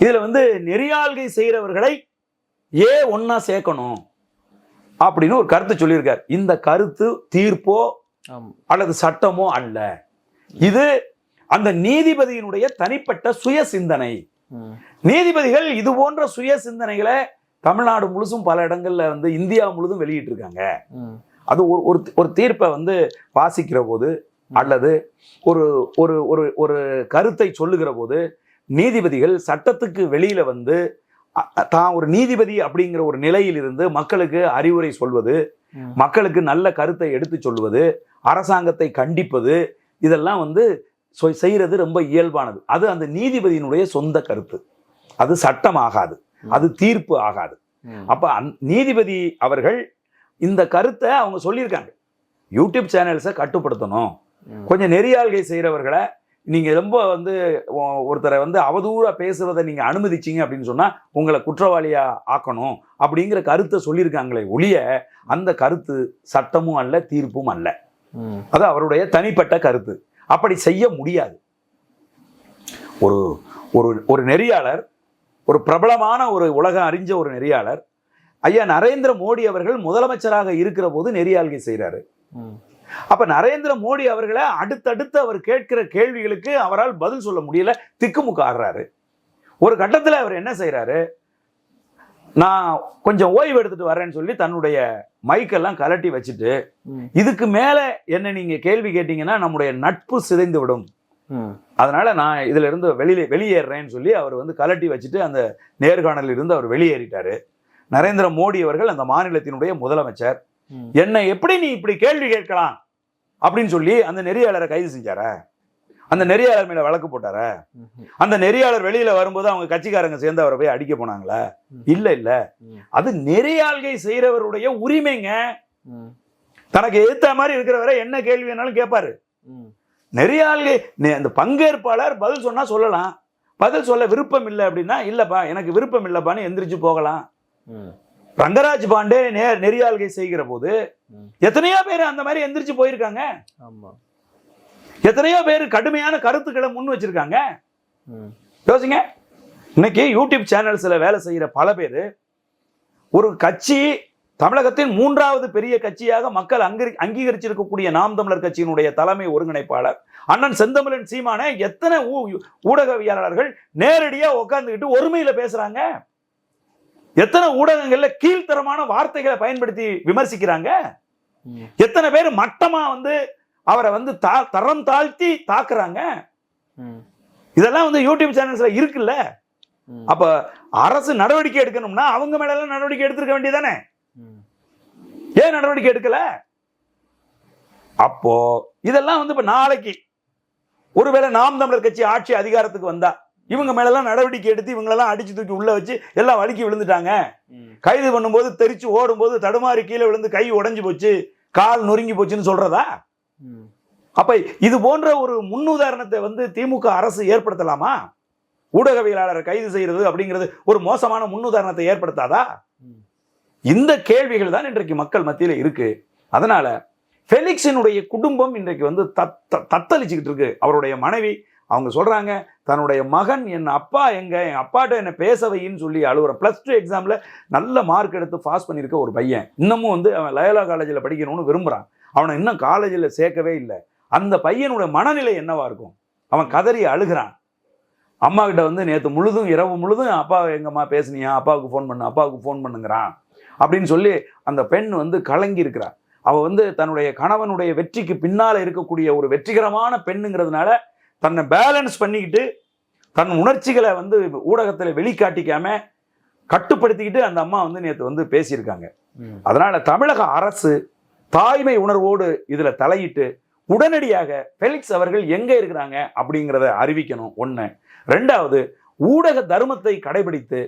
இதுல நெறியாள்கை செய்யறவர்களை ஒன்னா சேர்க்கணும் அப்படின்னு ஒரு கருத்து சொல்லியிருக்கார். இந்த கருத்து தீர்ப்போ அல்லது சட்டமோ அல்ல, இது அந்த நீதிபதியினுடைய தனிப்பட்ட சுய சிந்தனை. நீதிபதிகள் இது போன்ற சுய சிந்தனைகளை தமிழ்நாடு முழுசும் பல இடங்கள்ல இந்தியா முழுதும் வெளியிட்டு இருக்காங்க. அது ஒரு தீர்ப்பை வாசிக்கிற போது அல்லது ஒரு ஒரு ஒரு ஒரு கருத்தை சொல்லுகிற போது நீதிபதிகள் சட்டத்துக்கு வெளியில தான் ஒரு நீதிபதி அப்படிங்கிற ஒரு நிலையில் இருந்து மக்களுக்கு அறிவுரை சொல்வது, மக்களுக்கு நல்ல கருத்தை எடுத்து சொல்வது, அரசாங்கத்தை கண்டிப்பது, இதெல்லாம் செய்யறது ரொம்ப இயல்பானது. அது அந்த நீதிபதியினுடைய சொந்த கருத்து, அது சட்டம் ஆகாது, அது தீர்ப்பு ஆகாது. அப்ப நீதிபதி அவர்கள் இந்த கருத்தை அவங்க சொல்லியிருக்காங்க, யூடியூப் சேனல்ஸை கட்டுப்படுத்தணும், கொஞ்சம் நெறியாள்கை செய்யறவர்களை நீங்க ரொம்ப வந்து ஒருத்தரை வந்து அவதூறா பேசுறதை நீங்க அனுமதிச்சீங்க அப்படின்னு சொன்னா உங்களை குற்றவாளியா ஆக்கணும் அப்படிங்கிற கருத்தை சொல்லியிருக்காங்களே ஒழிய அந்த கருத்து சட்டமும் அல்ல, தீர்ப்பும் அல்ல. அது அவருடைய தனிப்பட்ட கருத்து. அப்படி செய்ய முடியாது. ஒரு ஒரு ஒரு நெறியாளர், ஒரு பிரபலமான ஒரு உலகம் அறிஞ்ச ஒரு நெறியாளர் ஐயா நரேந்திர மோடி அவர்கள் முதலமைச்சராக இருக்கிற போது நெறியாள்கை செய்கிறாரு. அப்ப நரேந்திர மோடி அவர்களை அடுத்தடுத்து அவர் கேட்கிற கேள்விகளுக்கு அவரால் பதில் சொல்ல முடியல, திக்குமுக்கு ஆடுறாரு. ஒரு கட்டத்தில் அவர் என்ன செய்யறாரு, நான் கொஞ்சம் ஓய்வு எடுத்துட்டு வரேன்னு சொல்லி தன்னுடைய மைக்கெல்லாம் கலட்டி வச்சுட்டு, இதுக்கு மேல என்ன நீங்க கேள்வி கேட்டீங்கன்னா நம்முடைய நட்பு சிதைந்து விடும், அதனால நான் இதுல இருந்து வெளியேறேன்னு சொல்லி அவர் வந்து கலட்டி வச்சுட்டு அந்த நேர்காணலில் இருந்து அவர் வெளியேறிட்டாரு. நரேந்திர மோடி அவர்கள் அந்த மாநிலத்தினுடைய முதலமைச்சர். என்னை எப்படி நீ இப்படி கேள்வி கேட்கலாம் அப்படின்னு சொல்லி அந்த நெறியாளரை கைது செஞ்சார, அந்த நெறியாளர் மேல வழக்கு போட்டார. அந்த நெறியாளர் வெளியில வரும்போது அவங்க கட்சிக்காரங்க சேர்ந்து அவரை போய் அடிக்க போனாங்களா? இல்ல இல்ல, அது நெறியாள்கை செய்யறவருடைய உரிமைங்க. தனக்கு எதிர்த்த மாதிரி இருக்கிறவரை என்ன கேள்வி வேணாலும் கேட்பாரு. நெறியாள்கை அந்த பங்கேற்பாளர் பதில் சொன்னா சொல்லலாம், பதில் சொல்ல விருப்பம் இல்லை அப்படின்னா இல்லப்பா எனக்கு விருப்பம் இல்லப்பான்னு எந்திரிச்சு போகலாம். ரங்கராஜ் பாண்டே நெறியாள்கை செய்கிற போது எத்தனையோ பேர் அந்த மாதிரி எந்திரிச்சு போயிருக்காங்க. எத்தனையோ பேர் கடுமையான கருத்துக்களை முன் வச்சிருக்காங்க. யோசிங்க, இன்னைக்கு யூடியூப் சேனல்ஸ்ல வேலை செய்யற பல பேர், ஒரு கட்சி தமிழகத்தின் 3வது பெரிய கட்சியாக மக்கள் அங்கீகரிச்சிருக்கக்கூடிய நாம் தமிழர் கட்சியினுடைய தலைமை ஒருங்கிணைப்பாளர் அண்ணன் செந்தமிழன் சீமானை எத்தனை ஊடகவியலாளர்கள் நேரடியா உட்கார்ந்துக்கிட்டு ஒருமையில பேசுறாங்க. எத்தனை ஊடகங்கள்ல கீழ்த்தரமான வார்த்தைகளை பயன்படுத்தி விமர்சிக்கிறாங்க. எத்தனை பேர் மட்டமா வந்து அவரை வந்து தரம் தாழ்த்தி தாக்குறாங்க. இதெல்லாம் வந்து யூடியூப் சேனல்ஸ்ல இருக்குல்ல. அப்ப அரசு நடவடிக்கை எடுக்கணும்னா அவங்க மேல எல்லாம் நடவடிக்கை எடுத்திருக்க வேண்டியதானே? ஏன் நடவடிக்கை எடுக்கல? அப்போ இதெல்லாம் வந்து இப்ப நாளைக்கு ஒருவேளை நாம் தமிழர் கட்சி ஆட்சி அதிகாரத்துக்கு வந்தா இவங்க மேலெல்லாம் நடவடிக்கை எடுத்து இவங்களெல்லாம் அடிச்சு தூக்கி உள்ள வச்சு எல்லாம் வலிக்கி விழுந்துட்டாங்க, கைது பண்ணும்போது தெரிச்சு ஓடும் போது தடுமாறி கீழே விழுந்து கை உடைஞ்சு போச்சு, கால் நொறுங்கி போச்சுன்னு சொல்றதா? அப்ப இது போன்ற ஒரு முன்னுதாரணத்தை வந்து திமுக அரசு ஏற்படுத்தலாமா? ஊடகவியலாளரை கைது செய்யறது அப்படிங்கிறது ஒரு மோசமான முன்னுதாரணத்தை ஏற்படுத்தாதா? இந்த கேள்விகள் தான் இன்றைக்கு மக்கள் மத்தியில இருக்கு. அதனால ஃபெலிக்ஸினுடைய குடும்பம் இன்றைக்கு வந்து தத்தளிச்சுக்கிட்டு இருக்கு. அவருடைய மனைவி அவங்க சொல்றாங்க, தன்னுடைய மகன் என் அப்பா எங்க, என் அப்பாட்ட என்ன பேச வையின்னு சொல்லி அழுகுற. +2 எக்ஸாம்ல நல்ல மார்க் எடுத்து பாஸ் பண்ணியிருக்க ஒரு பையன் இன்னமும் வந்து அவன் லயோலா காலேஜில் படிக்கணும்னு விரும்புறான். அவனை இன்னும் காலேஜில் சேர்க்கவே இல்லை. அந்த பையனுடைய மனநிலை என்னவா இருக்கும்? அவன் கதறி அழுகிறான். அம்மா கிட்ட வந்து நேற்று முழுதும் இரவு முழுதும் அப்பா எங்கம்மா பேசுனியா, அப்பாவுக்கு ஃபோன் பண்ணு, அப்பாவுக்கு ஃபோன் பண்ணுங்கிறான் அப்படின்னு சொல்லி அந்த பெண் வந்து கலங்கி இருக்கிறார். அவள் வந்து தன்னுடைய கணவனுடைய வெற்றிக்கு பின்னால் இருக்கக்கூடிய ஒரு வெற்றிகரமான பெண்ணுங்கிறதுனால தன்னை பேலன்ஸ் பண்ணிக்கிட்டு தன் உணர்ச்சிகளை வந்து ஊடகத்தில் வெளிக்காட்டிக்காம கட்டுப்படுத்திக்கிட்டு அந்த அம்மா வந்து நேற்று வந்து பேசியிருக்காங்க. அதனால தமிழக அரசு தாய்மை உணர்வோடு இதுல தலையிட்டு உடனடியாக ஃபெலிக்ஸ் அவர்கள் எங்க இருக்கிறாங்க அப்படிங்கிறத அறிவிக்கணும். 1. 2வது, ஊடக தர்மத்தை கடைபிடித்து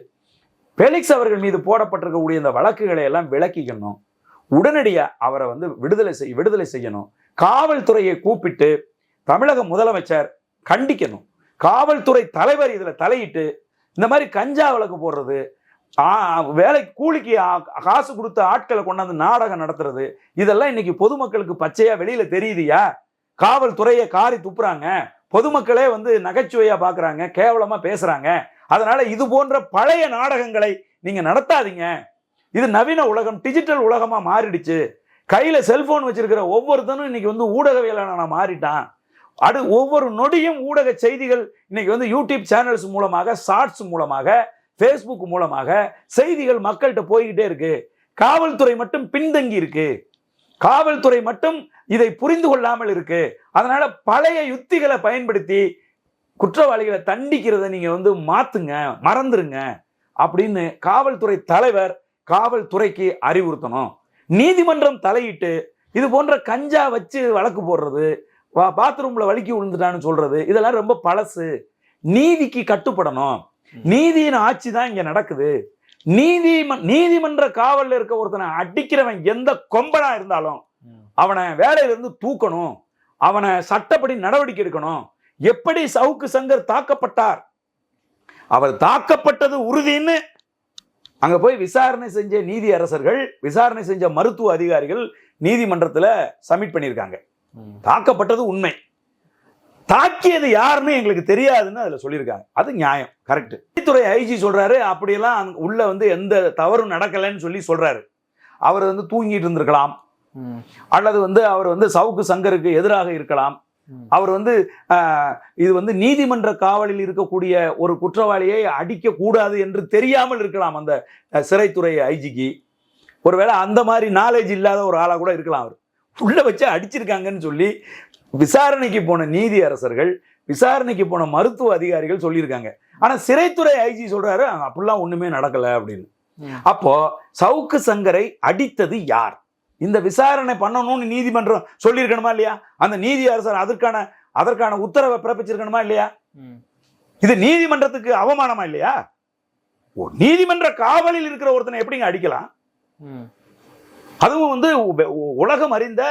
ஃபெலிக்ஸ் அவர்கள் மீது போடப்பட்டிருக்கக்கூடிய இந்த வழக்குகளை எல்லாம் விளக்கிக்கணும். உடனடியா அவரை வந்து விடுதலை செய்யணும். காவல்துறையை கூப்பிட்டு தமிழக முதலமைச்சர் கண்டிக்கணும். காவல்துறை தலைவர் இதுல தலையிட்டு இந்த மாதிரி கஞ்சா வழக்கு போடுறது, வேலை கூலிக்கு காசு கொடுத்த ஆட்களை கொண்டாந்து நாடகம் நடத்துறது, இதெல்லாம் இன்னைக்கு பொதுமக்களுக்கு பச்சையா வெளியில தெரியுதுயா. காவல்துறையை காரி துப்புறாங்க, பொதுமக்களே வந்து நகைச்சுவையா பாக்குறாங்க, கேவலமா பேசுறாங்க. அதனால இது போன்ற பழைய நாடகங்களை நீங்க நடத்தாதீங்க. இது நவீன உலகம், டிஜிட்டல் உலகமா மாறிடுச்சு. கையில செல்போன் வச்சிருக்கிற ஒவ்வொருத்தனும் இன்னைக்கு வந்து ஊடகவியலாளனா மாறிட்டான். ஒவ்வொரு நொடியும் ஊடக செய்திகள் இன்னைக்கு வந்து யூடியூப் சேனல்ஸ் மூலமாக, ஷார்ட்ஸ் மூலமாக, ஃபேஸ்புக் மூலமாக செய்திகள் மக்கள்கிட்ட போய்கிட்டே இருக்கு. காவல்துறை மட்டும் பின்தங்கி இருக்கு. காவல்துறை மட்டும் இதை புரிந்து கொள்ளாமல் இருக்கு. அதனால பழைய யுத்திகளை பயன்படுத்தி குற்றவாளிகளை தண்டிக்கிறத நீங்க வந்து மாத்துங்க, மறந்துருங்க அப்படின்னு காவல்துறை தலைவர் காவல்துறைக்கு அறிவுறுத்தணும். நீதிமன்றம் தலையிட்டு இது போன்ற கஞ்சா வச்சு வழக்கு போடுறது, பாத்ரூம்ல வலிக்கி விழுந்துட்டான்னு சொல்றது, இதெல்லாம் ரொம்ப பழசு. நீதிக்கு கட்டுப்படணும். நீதியின் ஆட்சி தான் இங்க நடக்குது. நீதிமன்ற காவல்ல இருக்க ஒருத்தனை அடிக்கிறவன் எந்த கொம்பனா இருந்தாலும் அவனை வேலையில இருந்து தூக்கணும், அவனை சட்டப்படி நடவடிக்கை எடுக்கணும். எப்படி சவுக்கு சங்கர் தாக்கப்பட்டார், அவர் தாக்கப்பட்டது உறுதின்னு அங்க போய் விசாரணை செஞ்ச நீதி அரசர்கள், விசாரணை செஞ்ச மருத்துவ அதிகாரிகள் நீதிமன்றத்துல சப்மிட் பண்ணியிருக்காங்க. தாக்கப்பட்டது உண்மை, தாக்கியது யாருன்னு எங்களுக்கு தெரியாதுன்னு அதுல சொல்லியிருக்காங்க. அது நியாயம், கரெக்ட். துறை ஐஜி சொல்றாரு அப்படியெல்லாம் உள்ள வந்து எந்த தவறும் நடக்கலைன்னு சொல்லி சொல்றாரு. அவர் வந்து தூங்கிட்டு இருந்திருக்கலாம், அல்லது வந்து அவர் வந்து சவுக்கு சங்கருக்கு எதிராக இருக்கலாம். அவர் வந்து இது வந்து நீதிமன்ற காவலில் இருக்கக்கூடிய ஒரு குற்றவாளியை அடிக்க கூடாது என்று தெரியாமல் இருக்கலாம் அந்த சிறைத்துறை ஐஜிக்கு. ஒருவேளை அந்த மாதிரி நாலேஜ் இல்லாத ஒரு ஆளா கூட இருக்கலாம். அவர் உள்ள வச்சு அடிச்சிருக்காங்கன்னு சொல்லி விசாரணைக்கு போன நீதி அரசர்கள், விசாரணைக்கு போன மருத்துவ அதிகாரிகள் சொல்லியிருக்காங்க. ஆனா சிறைத்துறை ஐஜி சொல்றாரு அப்படிலாம் ஒண்ணுமே நடக்கல அப்படின்னு. அப்போ சவுக்கு சங்கரை அடித்தது யார்? இந்த விசாரணை பண்ணணும்னு நீதிமன்றம் சொல்லியிருக்கணுமா இல்லையா? அந்த நீதி அரசர் அதற்கான உத்தரவை பிறப்பிச்சிருக்கணுமா இல்லையா? இது நீதிமன்றத்துக்கு அவமானமா இல்லையா? நீதிமன்ற காவலில் இருக்கிற ஒருத்தனை எப்படிங்க அடிக்கலாம்? அதுவும் வந்து உலகம் அறிந்த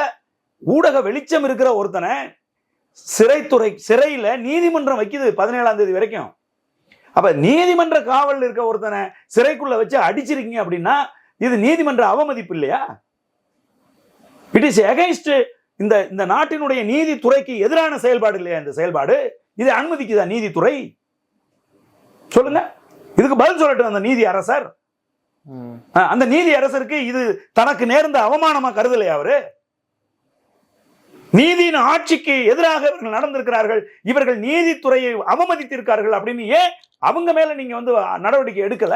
ஊடக வெளிச்சம் இருக்கிற ஒருத்தனை சிறையில நீதிமன்றம் வைக்குது 17ஆம் தேதி வரைக்கும். அப்ப நீதிமன்ற காவலில் இருக்க ஒருத்தனை சிறைக்குள்ள வச்சு அடிச்சிருக்கீங்க அப்படின்னா இது நீதிமன்ற அவமதிப்பு இல்லையா? இட் இஸ் அகைன்ஸ்ட் இந்த நாட்டினுடைய நீதித்துறைக்கு எதிரான செயல்பாடு இல்லையா இந்த செயல்பாடு? இது அனுமதிக்குதா நீதித்துறை? சொல்லுங்க, இதுக்கு பதில் சொல்லட்டும் அந்த நீதி அரசர். அந்த நீதி அரசருக்கு இது தனக்கு நேர்ந்த அவமானமா கருதலையா? அவரு நீதியின் ஆட்சிக்கு எதிராக இவர்கள் நடந்திருக்கிறார்கள், இவர்கள் நீதித்துறையை அவமதித்திருக்கார்கள் அப்படின்னு ஏன் அவங்க மேல நீங்க வந்து நடவடிக்கை எடுக்கல?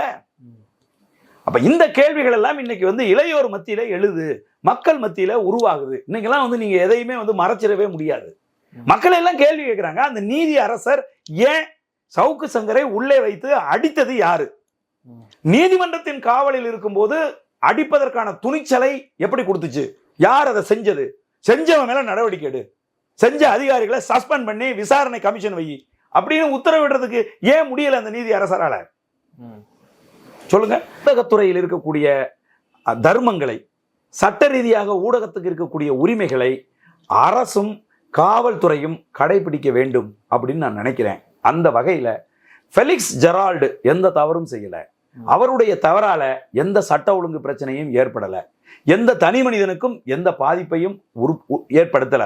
அப்ப இந்த கேள்விகள் எல்லாம் இன்னைக்கு வந்து இளையோர் மத்தியில எழுது, மக்கள் மத்தியில உருவாகுது. இன்னைக்கெல்லாம் வந்து நீங்க எதையுமே வந்து மறைச்சிடவே முடியாது. மக்கள் எல்லாம் கேள்வி கேட்கிறாங்க, அந்த நீதி அரசர் ஏன் சவுக்கு சங்கரை உள்ளே வைத்து அடித்தது யாரு? நீதிமன்றத்தின் காவலில் இருக்கும்போது அடிப்பதற்கான துணிச்சலை எப்படி கொடுத்துச்சு? யார் அதை செஞ்சது? செஞ்சவன் மேல நடவடிக்கை எடு, செஞ்ச அதிகாரிகளை சஸ்பெண்ட் பண்ணி விசாரணை கமிஷன் வை அப்படின்னு உத்தரவிடுறதுக்கு ஏன் முடியல அந்த நீதி அரசரால? சொல்லுங்க. ஊடகத்துறையில் இருக்கக்கூடிய தர்மங்களை, சட்ட ரீதியாக ஊடகத்துக்கு இருக்கக்கூடிய உரிமைகளை அரசும் காவல்துறையும் கடைபிடிக்க வேண்டும் அப்படின்னு நான் நினைக்கிறேன். அந்த வகையில ஃபெலிக்ஸ் ஜெரால்டு எந்த தவறும் செய்யல. அவருடைய தவறால எந்த சட்ட ஒழுங்கு பிரச்சனையும் ஏற்படல, எந்த தனி மனிதனுக்கும் எந்த பாதிப்பையும் ஏற்படுத்தல.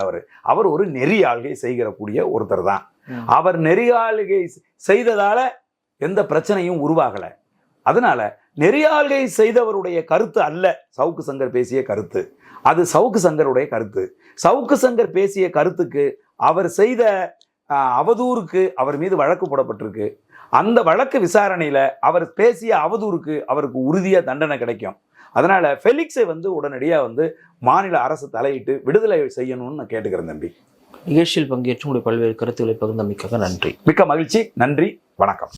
அவர் ஒரு நெறியாள்கை செய்கிறக்கூடிய ஒருத்தர் தான். அவர் நெறியாள்கை செய்ததால எந்த பிரச்சனையும் உருவாகல. அதனால நெறியாள்கை செய்தவருடைய கருத்து அல்ல சவுக்கு சங்கர் பேசிய கருத்து, அது சவுக்கு சங்கருடைய கருத்து. சவுக்கு சங்கர் பேசிய கருத்துக்கு, அவர் செய்த அவதூறுக்கு அவர் மீது வழக்கு போடப்பட்டிருக்கு. அந்த வழக்கு விசாரணையில அவர் பேசிய அவதூறுக்கு அவருக்கு உறுதியா தண்டனை கிடைக்கும். அதனால ஃபெலிக்ஸை வந்து உடனடியா வந்து மாநில அரசு தலையிட்டு விடுதலை செய்யணும்னு நான் கேட்டுக்கிறேன் தம்பி. நிகழ்ச்சியில் பங்கேற்று உங்களுடைய பல்வேறு கருத்துக்களை பகிர்ந்தமைக்காக நன்றி. மிக்க மகிழ்ச்சி, நன்றி, வணக்கம்.